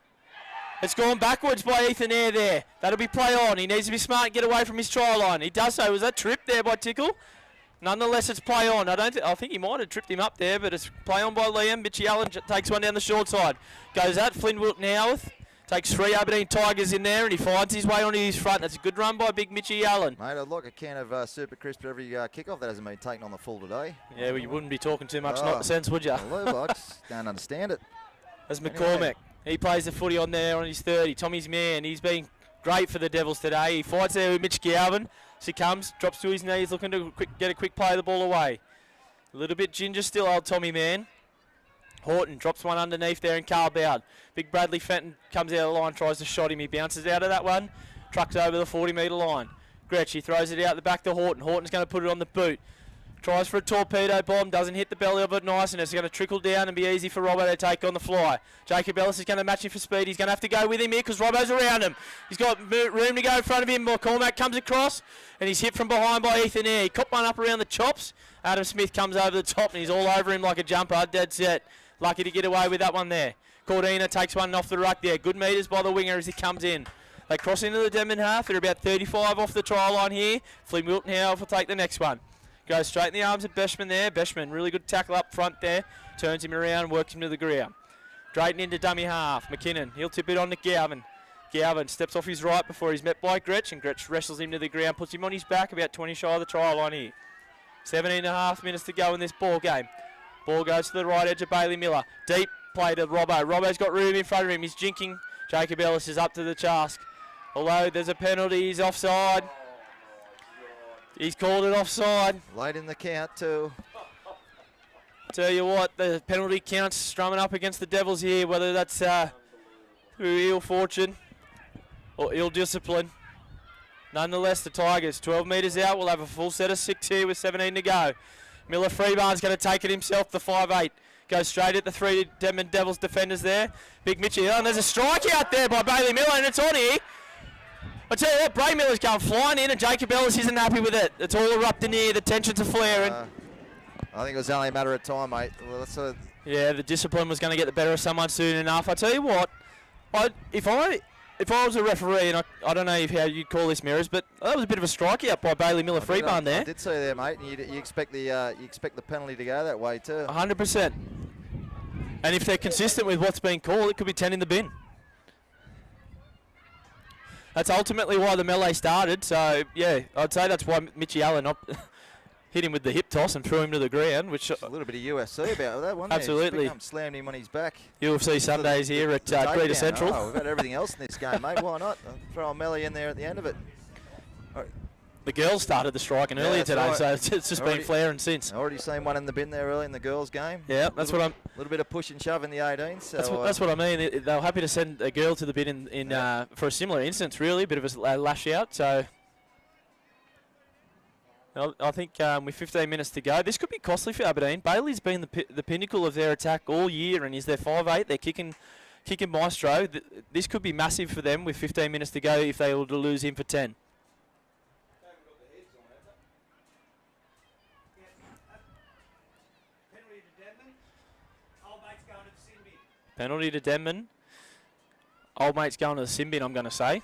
It's gone backwards by Ethan Air there. That'll be play on. He needs to be smart and get away from his try line. He does so. Was that tripped there by Tickle? Nonetheless, it's play on. I think he might have tripped him up there, but it's play on by Liam. Mitchie Allen takes one down the short side. Goes at Flynn Wilton Howarth. Takes 3 Aberdeen Tigers in there, and he finds his way onto his front. That's a good run by big Mitchie Allen. Mate, I'd like a can of Super Crisp every kickoff that hasn't been taken on the full today. Yeah, well, you wouldn't be talking too much nonsense, would you? I just don't understand it. That's McCormack. He plays the footy on there on his 30. Tommy's man. He's been great for the Devils today. He fights there with Mitch Galvin. Succumbs, drops to his knees, looking to get a quick play of the ball away. A little bit ginger still, old Tommy man. Horton drops one underneath there, and Carl Bowd. Big Bradley Fenton comes out of the line, tries to shot him. He bounces out of that one, trucks over the 40-metre line. Gretsch, he throws it out the back to Horton. Horton's going to put it on the boot. Tries for a torpedo bomb, doesn't hit the belly of it nice, and it's going to trickle down and be easy for Robbo to take on the fly. Jacob Ellis is going to match him for speed. He's going to have to go with him here because Robbo's around him. He's got room to go in front of him. McCormack comes across, and he's hit from behind by Ethan Air. He caught one up around the chops. Adam Smith comes over the top, and he's all over him like a jumper. Dead set. Lucky to get away with that one there. Cordina takes one off the ruck there. Good metres by the winger as he comes in. They cross into the Denman half. They're about 35 off the try line here. Flynn Wilton Howell will take the next one. Goes straight in the arms of Beshman there. Beshman, really good tackle up front there. Turns him around and works him to the ground. Drayton into dummy half. McKinnon, he'll tip it on to Galvin. Galvin steps off his right before he's met by Gretsch, and Gretsch wrestles him to the ground, puts him on his back, about 20 shy of the try line here. 17.5 minutes to go in this ball game. Ball goes to the right edge of Bailey Miller. Deep play to Robbo. Robbo's got room in front of him. He's jinking. Jacob Ellis is up to the task. Although there's a penalty, he's offside. He's called it offside. Late in the count too. Tell you what, the penalty counts strumming up against the Devils here, whether that's through ill fortune or ill discipline. Nonetheless, the Tigers 12 metres out. We'll have a full set of 6 here with 17 to go. Miller Freebarn's going to take it himself, the 5'8". Goes straight at the 3 Denman Devils defenders there. Big Mitchie, and there's a strike out there by Bailey Miller, and it's on here. I tell you what, Bray Miller's going flying in, and Jacob Ellis isn't happy with it. It's all erupting here, the tensions are flaring. I think it was only a matter of time, mate. Well, yeah, the discipline was going to get the better of someone soon enough. I tell you what, if I was a referee, and I don't know how you'd call this, Mirrors, but that was a bit of a strikeout by Bailey Miller Freebarn there. I did see there, mate. And you expect the penalty to go that way too. 100%. And if they're consistent with what's being called, it could be 10 in the bin. That's ultimately why the melee started. So yeah, I'd say that's why Mitchie Allen hit him with the hip toss and threw him to the ground, which a little bit of UFC about that one. Absolutely. Slammed him on his back. UFC Sundays here at Greater Central. Oh, we've had everything else in this game, mate. Why not? Throw a melee in there at the end of it. The girls started the striking earlier today, right. so it's just been flaring since. I already seen one in the bin there early in the girls' game. Yeah, that's what I'm. A little bit of push and shove in the 18s. So that's what I mean. They were happy to send a girl to the bin for a similar instance, really, a bit of a lash out. So I think with 15 minutes to go, this could be costly for Aberdeen. Bailey's been the pinnacle of their attack all year, and is their 5'8". They're kicking maestro. This could be massive for them with 15 minutes to go if they were to lose him for 10. Penalty to Denman. Old mate's going to the sin bin, I'm going to say.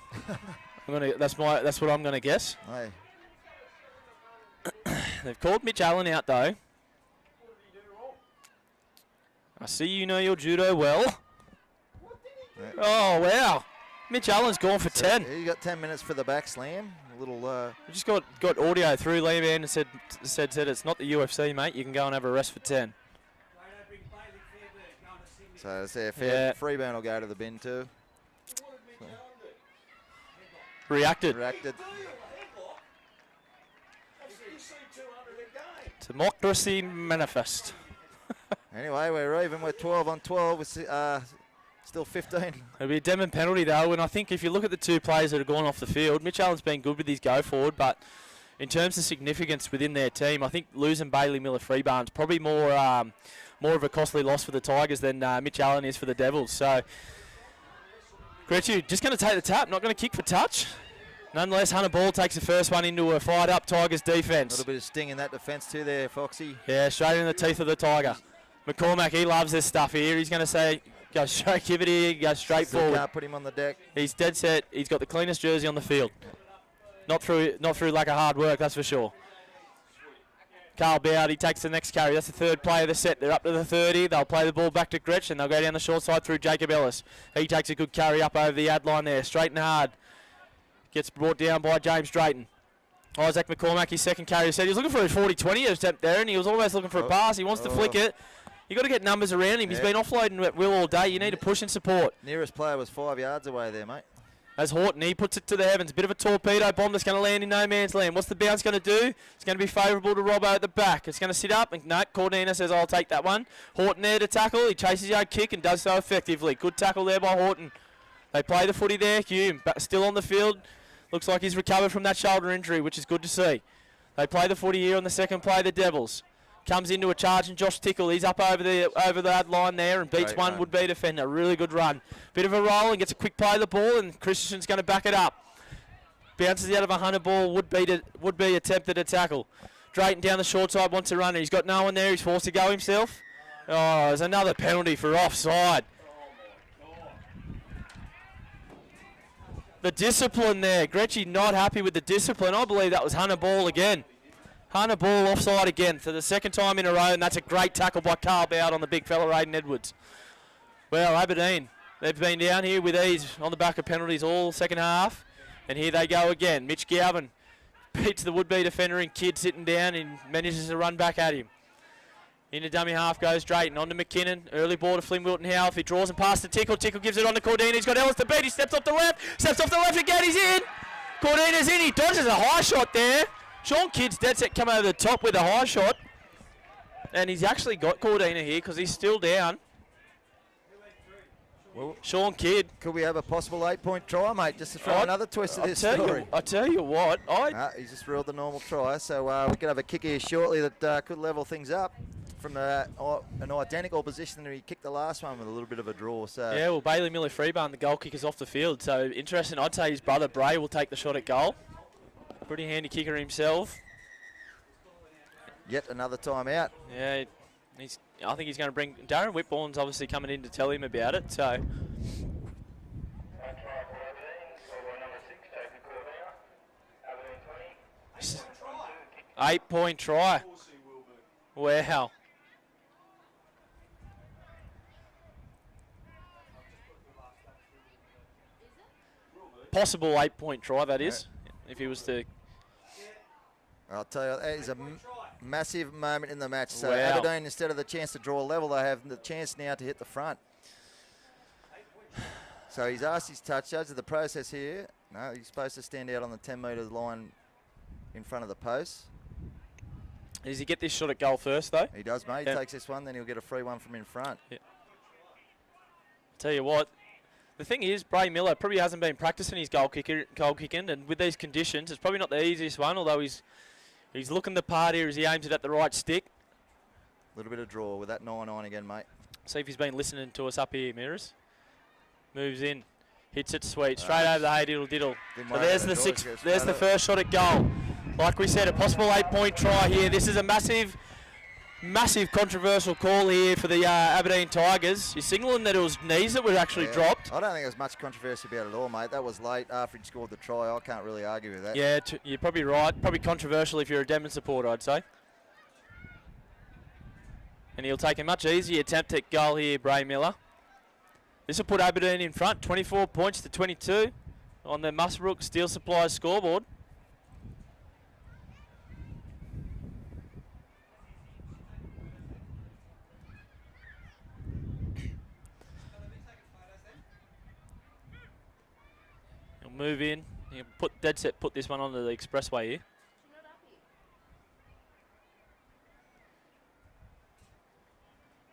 That's what I'm going to guess. Hey. They've called Mitch Allen out though. I see you know your judo well. Yeah. Oh wow, Mitch Allen's gone for 10. You got 10 minutes for the back slam. A little. We just got audio through Liam and said it's not the UFC, mate. You can go and have a rest for 10. So it's a fair Freeburn will go to the bin too. Reacted. Democracy manifest. Anyway, we're even. We're 12 on 12. With still 15. It'll be a Denman penalty though, and I think if you look at the 2 players that have gone off the field, Mitch Allen's been good with his go forward, but in terms of significance within their team, I think losing Bailey Miller Freebarn's probably more of a costly loss for the Tigers than Mitch Allen is for the Devils. So, Gretchen, just going to take the tap, not going to kick for touch. Nonetheless, Hunter Ball takes the first one into a fired-up Tigers defence. A little bit of sting in that defence too there, Foxy. Yeah, straight in the teeth of the Tiger. McCormack, he loves this stuff here. He's going to say, go straight, give it here, go straight forward. Can't put him on the deck. He's dead set. He's got the cleanest jersey on the field. Not through lack of hard work, that's for sure. Carl Bowd, he takes the next carry. That's the 3rd play of the set. They're up to the 30. They'll play the ball back to Gretsch, and they'll go down the short side through Jacob Ellis. He takes a good carry up over the ad line there. Straight and hard. Gets brought down by James Drayton. Isaac McCormack, his second carry. Said he was looking for a 40-20 attempt there, and he was almost looking for a pass. He wants to flick it. You've got to get numbers around him. He's been offloading at will all day. You need to push and support. Nearest player was 5 yards away there, mate. As Horton, he puts it to the heavens. Bit of a torpedo bomb that's going to land in no man's land. What's the bounce going to do? It's going to be favourable to Robbo at the back. It's going to sit up. And no, Cordina says, I'll take that one. Horton there to tackle. He chases the kick and does so effectively. Good tackle there by Horton. They play the footy there. Hume still on the field. Looks like he's recovered from that shoulder injury, which is good to see. They play the footy here on the second play, the Devils. Comes into a charge and Josh Tickle. He's up over the ad line there and beats one would-be defender. Really good run. Bit of a roll and gets a quick play of the ball, and Christensen's going to back it up. Bounces out of a Hunter Ball, would be attempted a tackle. Drayton down the short side wants to run it. He's got no one there. He's forced to go himself. Oh, there's another penalty for offside. The discipline there. Gretchy not happy with the discipline. I believe that was Hunter Ball again. Hunter Ball offside again for the 2nd time in a row, and that's a great tackle by Carl Bowd on the big fella, Aiden Edwards. Well, Aberdeen, they've been down here with ease on the back of penalties all second half, and here they go again. Mitch Galvin beats the would-be defender and Kidd sitting down and manages to run back at him. Into dummy half goes Drayton, on to McKinnon, early ball to Flynn Wilton-Howe. If he draws and past to Tickle, Tickle gives it on to Cordina. He's got Ellis to beat, he steps off the left again, he's in! Cordina's in, he dodges a high shot there. Sean Kidd's dead set come over the top with a high shot. And he's actually got Cordina here because he's still down. Well, Sean Kidd. could we have a possible 8-point try, mate, just to throw another twist to this story? I tell you what, He's just ruled the normal try, so we could have a kick here shortly that could level things up from an identical position that he kicked the last one with a little bit of a draw. So yeah, well, Bailey Miller-Freebarn, the goal kicker's off the field, so interesting. I'd say his brother Bray will take the shot at goal. Pretty handy kicker himself. Yet another time out. Yeah, I think he's going to bring... Darren Whitbourne's obviously coming in to tell him about it, so... 8-point try. Wow. Possible 8-point try, that is, if he was to... I'll tell you, that is a massive moment in the match. So Wow. Aberdeen, instead of the chance to draw a level, they have the chance now to hit the front. So he's asked his touch judge of the process here. No, he's supposed to stand out on the 10 metre line in front of the post. Does he get this shot at goal first, though? He does, mate. He Yep. takes this one, then he'll get a free one from in front. Tell you what, the thing is, Bray Miller probably hasn't been practicing his goal kicking, and with these conditions, it's probably not the easiest one, although he's looking the part here as he aims it at the right stick. A little bit of draw with that 9-9 again, mate. See if he's been listening to us up here, Mirrors. Moves in, hits it sweet, straight over the hey diddle diddle. So there's the there's the first shot at goal. Like we said, a possible 8-point try here. This is a massive controversial call here for the Aberdeen Tigers. He's signalling that it was knees that were actually dropped. I don't think there's much controversy about it at all, mate. That was late after he'd scored the try. I can't really argue with that. Yeah, you're probably right. Probably controversial if you're a Denman supporter, I'd say. And he'll take a much easier attempt at goal here, Bray Miller. This will put Aberdeen in front, 24 points to 22 on the Musbrook Steel Supplies scoreboard. He'll move in. He'll put this one onto the expressway here.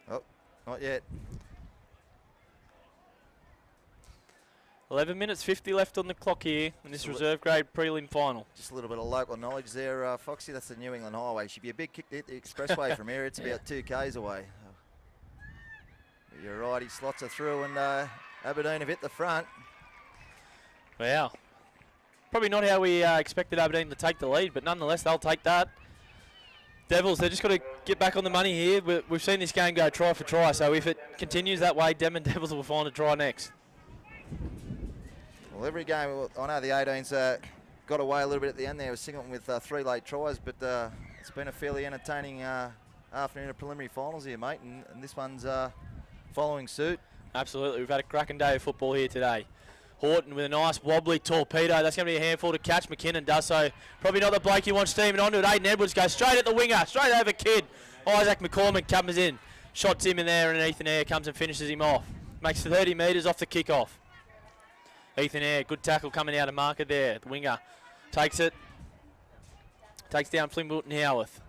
Oh, not yet. 11 minutes 50 left on the clock here in this reserve grade prelim final. Just a little bit of local knowledge there, Foxy. That's the New England Highway. Should be a big kick to hit the expressway from here. It's about 2 k's away. But you're right, he slots her through, and Aberdeen have hit the front. Wow. Probably not how we expected Aberdeen to take the lead, but nonetheless, they'll take that. Devils, they've just got to get back on the money here. We've seen this game go try for try, so if it continues that way, Denman Devils will find a try next. Well, every game, I know the 18s got away a little bit at the end there with Singleton with 3 late tries, but it's been a fairly entertaining afternoon of preliminary finals here, mate, and this one's following suit. Absolutely. We've had a cracking day of football here today. Horton with a nice wobbly torpedo. That's going to be a handful to catch. McKinnon does so. Probably not the bloke you want steaming onto it. Aiden Edwards goes straight at the winger, straight over Kidd. Isaac McCormick comes in, shots him in there, and Ethan Eyre comes and finishes him off. Makes 30 metres off the kickoff. Ethan Eyre, good tackle coming out of marker there. The winger takes it. Takes down Flynn Wilton Howarth.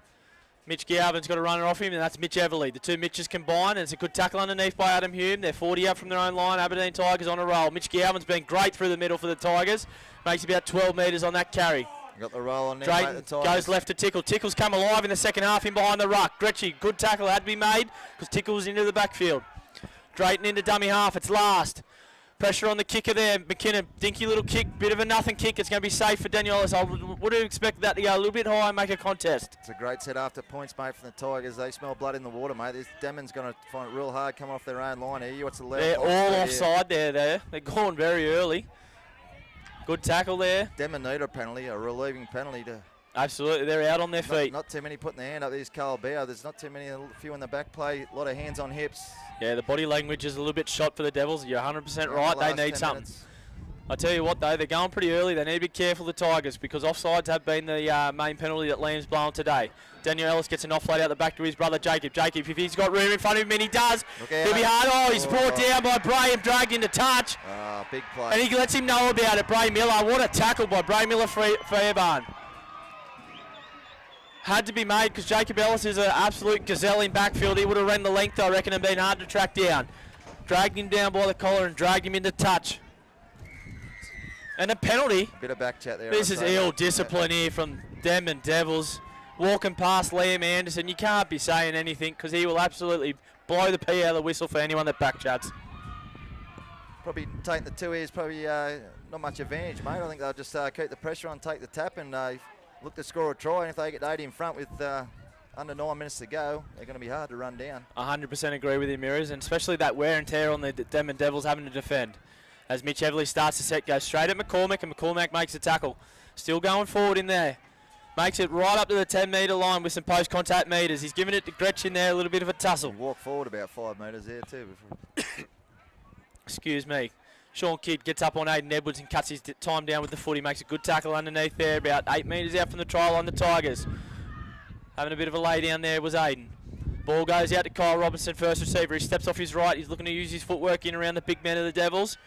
Mitch Galvin's got a runner off him, and that's Mitch Everly. The two Mitches combine, and it's a good tackle underneath by Adam Hume. They're 40 up from their own line. Aberdeen Tigers on a roll. Mitch Galvin's been great through the middle for the Tigers. Makes about 12 metres on that carry. Got the roll on there, Drayton mate, the Tigers. goes left to Tickle. Tickle's come alive in the second half in behind the ruck. Gretschy, good tackle had to be made because Tickle's into the backfield. Drayton into dummy half. It's last. Pressure on the kicker there. McKinnon, dinky little kick, bit of a nothing kick. It's going to be safe for Daniel Ellis. I would have expected that to go a little bit high and make a contest. It's a great set after points, mate, from the Tigers. They smell blood in the water, mate. This Denman's going to find it real hard coming off their own line here. What's the left? They're all offside there. They're gone very early. Good tackle there. Denman need a penalty, a relieving penalty to... Absolutely, they're out on their feet. Not too many putting their hand up. There's Carl Bauer. There's not too many, a few in the back play. A lot of hands on hips. Yeah, the body language is a little bit shot for the Devils. You're 100% right. They need something. I tell you what, though, they're going pretty early. They need to be careful, the Tigers, because offsides have been the main penalty that Liam's blown today. Daniel Ellis gets an offload out the back to his brother Jacob. Jacob, if he's got room in front of him, and he does, he'll be hard. Oh, he's brought down by Bray and dragged into touch. Big play. And he lets him know about it, Bray Miller. What a tackle by Bray Miller Fairbairn. had to be made because Jacob Ellis is an absolute gazelle in backfield. He would have ran the length, I reckon, and been hard to track down. Dragged him down by the collar and dragged him into touch. And a penalty. A bit of back chat there. This is ill discipline here from Denman Devils. Walking past Liam Anderson. You can't be saying anything because he will absolutely blow the pee out of the whistle for anyone that back chats. Probably taking the 2 ears, probably not much advantage, mate. I think they'll just keep the pressure on, take the tap, and look to score a try. And if they get 80 in front with under 9 minutes to go, they're going to be hard to run down. 100% agree with you, Mirrors, and especially that wear and tear on the Denman Devils having to defend. As Mitch Everly starts the set, goes straight at McCormack, and McCormack makes a tackle. Still going forward in there. Makes it right up to the 10-metre line with some post-contact metres. He's giving it to Gretchen there, a little bit of a tussle. Walk forward about 5 metres there too. Excuse me. Sean Kidd gets up on Aiden Edwards and cuts his time down with the foot. He makes a good tackle underneath there, about 8 metres out from the try line, the Tigers. Having a bit of a lay down there was Aiden. Ball goes out to Kyle Robinson, first receiver. He steps off his right. He's looking to use his footwork in around the big man of the Devils.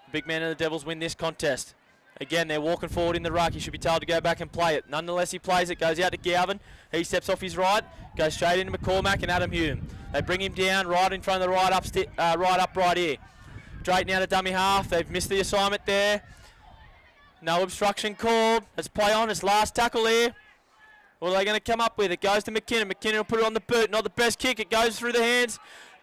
The big man of the Devils win this contest. Again, they're walking forward in the ruck. He should be told to go back and play it. Nonetheless, he plays it, goes out to Galvin. He steps off his right, goes straight into McCormack and Adam Hume. They bring him down right in front of the right upright here. Straight now to dummy half. They've missed the assignment there. No obstruction called. Let's play on. It's last tackle here. What are they going to come up with? It goes to McKinnon. McKinnon will put it on the boot. Not the best kick. It goes through the hands.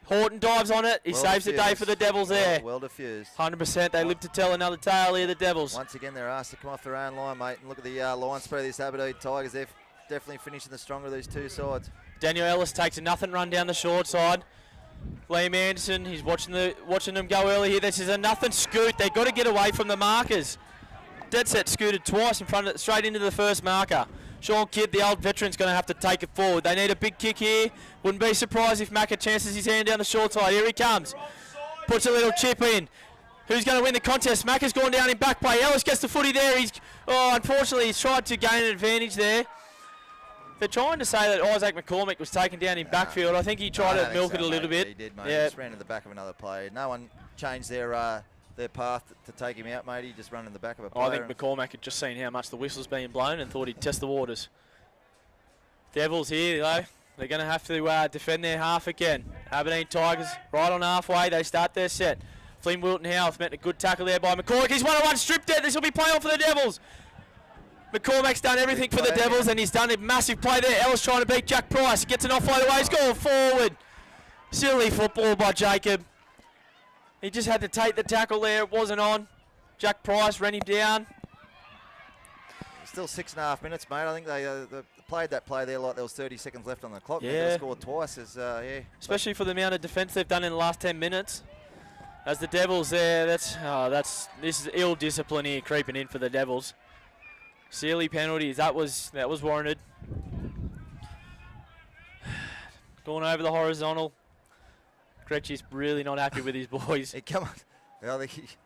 Horton dives on it. He saves the day for the Devils there. Well diffused. 100%. They live to tell another tale here, the Devils. Once again, they're asked to come off their own line, mate. And look at the line spread of this Aberdeen Tigers. They're definitely finishing the stronger of these two sides. Daniel Ellis takes a nothing run down the short side. Liam Anderson, he's watching them go early here. This is a nothing scoot. They've got to get away from the markers. Dead set scooted twice in front of straight into the first marker. Sean Kidd, the old veteran's going to have to take it forward. They need a big kick here. Wouldn't be surprised if Macca chances his hand down the short side. Here he comes. Puts a little chip in. Who's going to win the contest? Macca's gone down in back play. Ellis gets the footy there. Unfortunately, he's tried to gain an advantage there. They're trying to say that Isaac McCormack was taken down in backfield. I think he tried to milk it a little bit. He did, mate. Yeah. He just ran to the back of another player. No one changed their path to take him out, mate. He just ran in the back of a player. I think McCormack had just seen how much the whistle's being blown and thought he'd test the waters. Devils here, though. They're going to have to defend their half again. Aberdeen Tigers right on halfway. They start their set. Flynn Wilton Howarth met a good tackle there by McCormack. He's 1-on-1 stripped it. This will be play on for the Devils. McCormack's done everything for the Devils, and he's done a massive play there. Ellis trying to beat Jack Price. He gets an offload away. He's going forward. Silly football by Jacob. He just had to take the tackle there. It wasn't on. Jack Price ran him down. Still 6.5 minutes, mate. I think they played that play there like there was 30 seconds left on the clock. Yeah. They could have scored twice. Especially for the amount of defence they've done in the last 10 minutes. As the Devils there, this is ill discipline here creeping in for the Devils. Silly penalties. That was warranted. Going over the horizontal. Gretchy's really not happy with his boys. Hey, come on. I think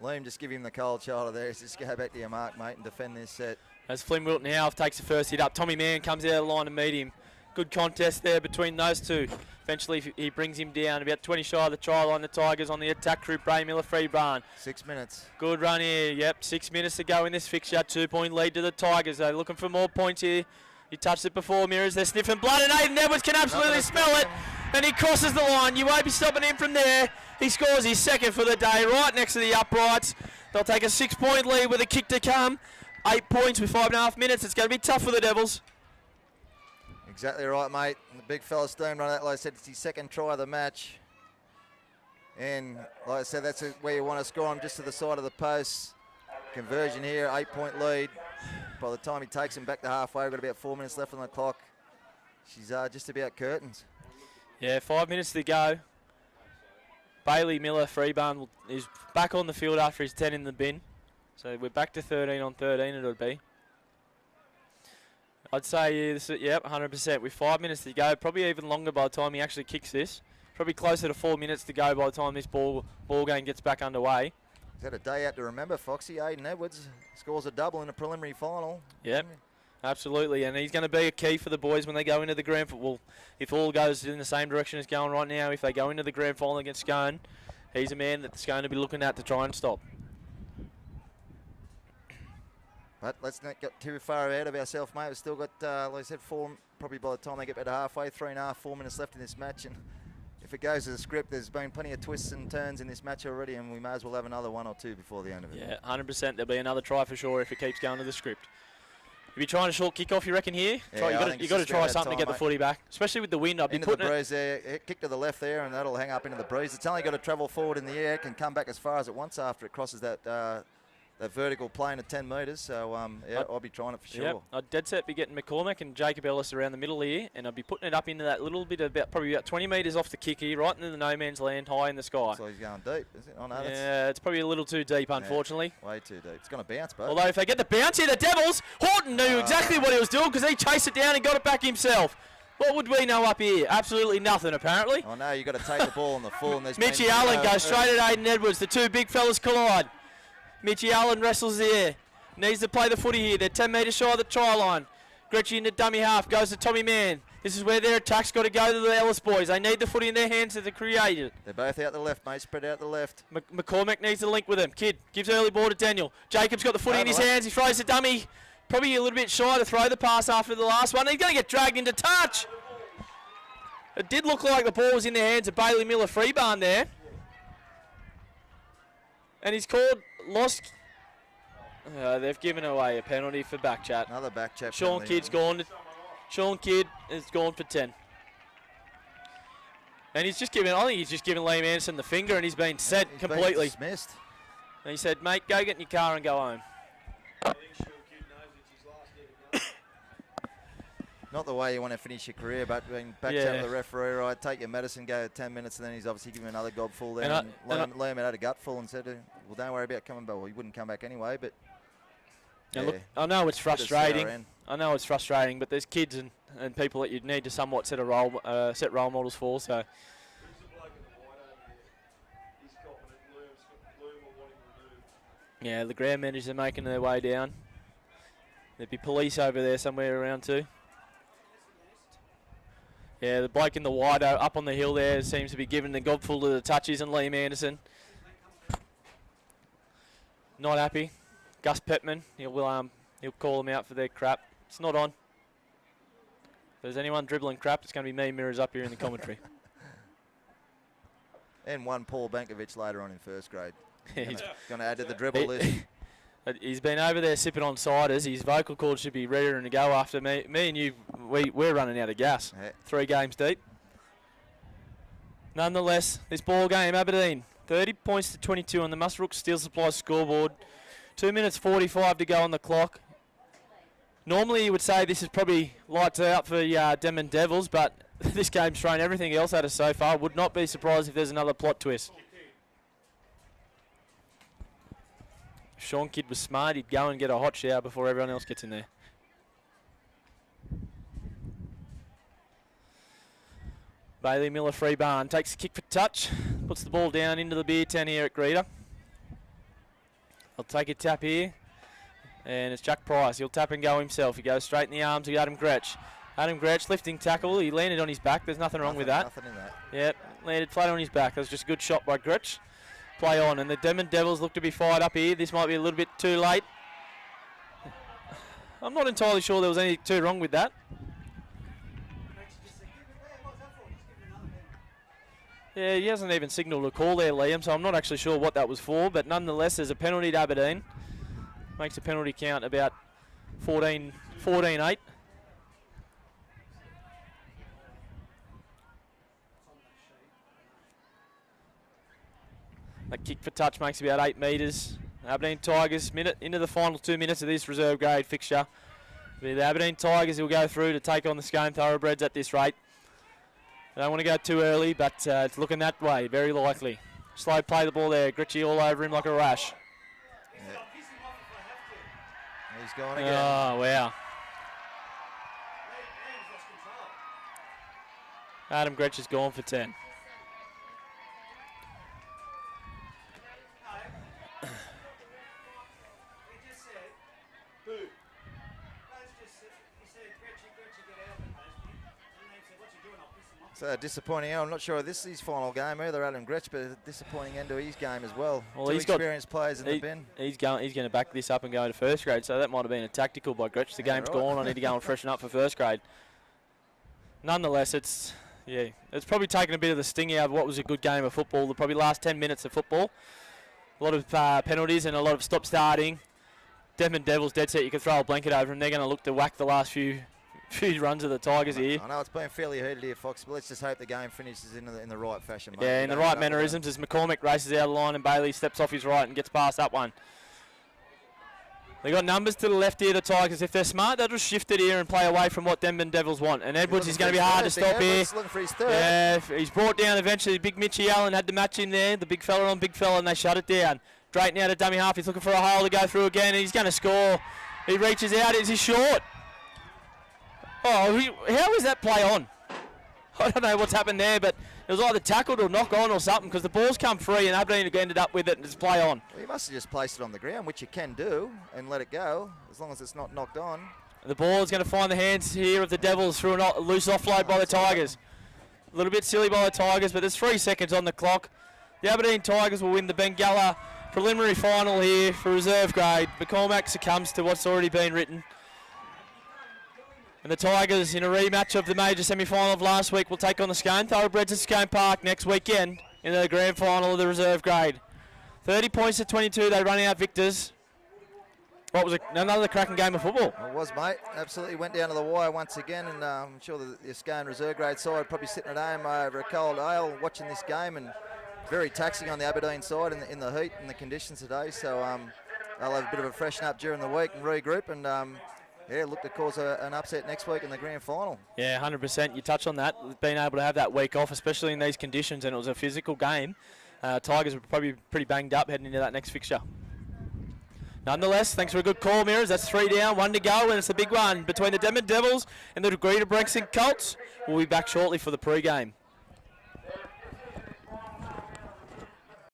Liam, just give him the cold shoulder there. Just go back to your mark, mate, and defend this set. As Flynn Wilton Howarth takes the first hit up. Tommy Mann comes out of the line to meet him. Good contest there between those two. Eventually he brings him down about 20 shy of the try line. The Tigers on the attack crew. Bray Miller, Freebarn. 6 minutes. Good run here. Yep, 6 minutes to go in this fixture. 2-point lead to the Tigers. They're looking for more points here. You touched it before, Mirrors. They're sniffing blood, and Aiden Edwards can absolutely smell it. And he crosses the line. You won't be stopping him from there. He scores his second for the day, right next to the uprights. They'll take a 6-point lead with a kick to come. 8 points with 5.5 minutes. It's going to be tough for the Devils. Exactly right, mate. And the big fella Stone run that, like I said, it's his second try of the match. And like I said, that's where you want to score him, just to the side of the post. Conversion here, 8-point lead. By the time he takes him back to halfway, we've got about 4 minutes left on the clock. She's just about curtains. Yeah, 5 minutes to go. Bailey Miller, Freebarn, is back on the field after his 10 in the bin. So we're back to 13 on 13 it'll be. I'd say, yep, 100%. With 5 minutes to go, probably even longer by the time he actually kicks this. Probably closer to 4 minutes to go by the time this ball game gets back underway. He's had a day out to remember, Foxy. Aiden Edwards scores a double in a preliminary final. Yep, absolutely. And he's going to be a key for the boys when they go into the grand final. Well, if all goes in the same direction as going right now, if they go into the grand final against Scone, he's a man that's going to be looking at to try and stop. But let's not get too far ahead of ourselves, mate. We've still got, like I said, probably by the time they get about halfway, 3.5, 4 minutes left in this match. And if it goes to the script, there's been plenty of twists and turns in this match already, and we may as well have another 1 or 2 before the end of it. Yeah, 100%. There'll be another try for sure if it keeps going to the script. If you're trying a short kick-off, you reckon here? Yeah, You've got to try something to get the footy back, especially with the wind. I'd be into the putting breeze there, kick to the left there, and that'll hang up into the breeze. It's only got to travel forward in the air, can come back as far as it wants after it crosses that vertical plane of 10 metres. So, yeah, I'll be trying it for sure. Yep, I'd dead set be getting McCormack and Jacob Ellis around the middle here, and I'd be putting it up into that little bit of probably about 20 metres off the kick here, right into the no man's land, high in the sky. So he's going deep, is it? Oh, no, yeah, it's probably a little too deep, unfortunately. Yeah, way too deep. It's going to bounce, but. Although if they get the bounce here, the Devils, Horton knew exactly what he was doing because he chased it down and got it back himself. What would we know up here? Absolutely nothing, apparently. Oh, no, you've got to take the ball on the full. And Mitchie Allen goes straight at Aiden Edwards. The two big fellas collide. Mitchie Allen wrestles the air. Needs to play the footy here. They're 10 metres shy of the try line. Gretchy in the dummy half. Goes to Tommy Mann. This is where their attack's got to go to the Ellis boys. They need the footy in their hands to create it. They're both out the left, mate. Spread out the left. McCormack needs to link with him. Kid gives early ball to Daniel. Jacob's got the footy in his hands. He throws the dummy. Probably a little bit shy to throw the pass after the last one. He's going to get dragged into touch. It did look like the ball was in the hands of Bailey Miller Freebarn there. And he's called lost. They've given away a penalty for back chat. Another back chat. Sean Kidd's gone. Sean Kidd is gone for 10. And he's just given, I think he's just given Liam Anderson the finger and he's been sent completely. Been dismissed. And he said, mate, go get in your car and go home. Not the way you want to finish your career, but being back chat with the referee, right, take your medicine, go 10 minutes, and then he's obviously given another gobful there. And Liam had a gutful and said, well, don't worry about coming back. Well, he wouldn't come back anyway, but... Yeah. Look, I know it's frustrating. I know it's frustrating, but there's kids and people that you need to somewhat set role models for, so... Yeah, the ground managers are making their way down. There'd be police over there somewhere around too. Yeah, the bloke in the wide up on the hill there seems to be giving the gobful to the touches, and Liam Anderson. Not happy. Gus Petman, he'll call them out for their crap. It's not on. If there's anyone dribbling crap, it's going to be me, Mirrors, up here in the commentary. And one Paul Bankovic later on in first grade. He's going to add to the dribble list. He's been over there sipping on ciders. His vocal cords should be ready to go after me. Me and you, we're running out of gas. Yeah. 3 games deep. Nonetheless, this ball game, Aberdeen, 30 points to 22 on the Musbrook Steel Supply scoreboard. 2 minutes 45 to go on the clock. Normally you would say this is probably lights out for Denman Devils, but this game's thrown everything else at us so far. Would not be surprised if there's another plot twist. If Sean Kidd was smart, he'd go and get a hot shower before everyone else gets in there. Bailey Miller Freebarn takes a kick for touch, puts the ball down into the beer tent here at Greeter. He'll take a tap here, and it's Jack Price. He'll tap and go himself. He goes straight in the arms of Adam Gretsch. Adam Gretsch lifting tackle. He landed on his back. There's nothing wrong with that. Nothing in that. Yep, landed flat on his back. That was just a good shot by Gretsch. Play on, and the Denman Devils look to be fired up here. This might be a little bit too late. I'm not entirely sure there was anything too wrong with that. Yeah, he hasn't even signalled a call there, Liam, so I'm not actually sure what that was for, but nonetheless, there's a penalty to Aberdeen. Makes the penalty count about 14-8. That kick for touch makes about 8 metres. Aberdeen Tigers into the final 2 minutes of this reserve grade fixture. The Aberdeen Tigers will go through to take on the Scone Thoroughbreds at this rate. They don't want to go too early, but it's looking that way, very likely. Slow play the ball there. Gritchy all over him like a rash. Yeah. He's gone again. Oh, wow. Adam Gretsch has gone for 10. It's disappointing. I'm not sure this is his final game either, Adam Gretsch, but a disappointing end to his game as well. Well, Two he's got experienced players in the bin. He's going to back this up and go into first grade, so that might have been a tactical by Gretsch. The game's gone. I need to go and freshen up for first grade. Nonetheless, it's probably taken a bit of the sting out of what was a good game of football. The probably last 10 minutes of football. A lot of penalties and a lot of stop starting. Denman Devils dead set. You can throw a blanket over them. They're going to look to whack the last few runs of the Tigers here. I know it's been fairly heated here, Fox, but let's just hope the game finishes in the right fashion, mate. Yeah, in the right mannerisms as McCormick races out of the line and Bailey steps off his right and gets past that one. They got numbers to the left here, the Tigers. If they're smart, they'll just shift it here and play away from what Denman Devils want. And Edwards is going to be hard to stop here. Looking for his third. Yeah, he's brought down eventually. Big Mitchie Allen had the match in there. The big fella on big fella, and they shut it down. Drayton out of dummy half. He's looking for a hole to go through again, and he's going to score. He reaches out. Is he short? Oh, how was that play on? I don't know what's happened there, but it was either tackled or knock on or something because the ball's come free and Aberdeen ended up with it and just play on. Well, you must have just placed it on the ground, which you can do, and let it go as long as it's not knocked on. The ball is going to find the hands here of the Devils through a loose offload by the Tigers. A little bit silly by the Tigers, but there's 3 seconds on the clock. The Aberdeen Tigers will win the Bengalla preliminary final here for reserve grade. McCormack succumbs to what's already been written. And the Tigers, in a rematch of the major semi-final of last week, will take on the Scone Thoroughbreds at Scone Park next weekend in the grand final of the reserve grade. 30 points to 22, they run out victors. What was another cracking game of football? It was, mate. Absolutely went down to the wire once again, and I'm sure the Scone reserve grade side probably sitting at home over a cold ale watching this game, and very taxing on the Aberdeen side in the heat and the conditions today. So they'll have a bit of a freshen up during the week and regroup, and look to cause an upset next week in the grand final. Yeah, 100%. You touch on that, being able to have that week off, especially in these conditions, and it was a physical game. Tigers were probably pretty banged up heading into that next fixture. Nonetheless, thanks for a good call, Mirrors. That's 3 down, 1 to go, and it's a big one between the Denman Devils and the Greater Branksome Colts. We'll be back shortly for the pre-game.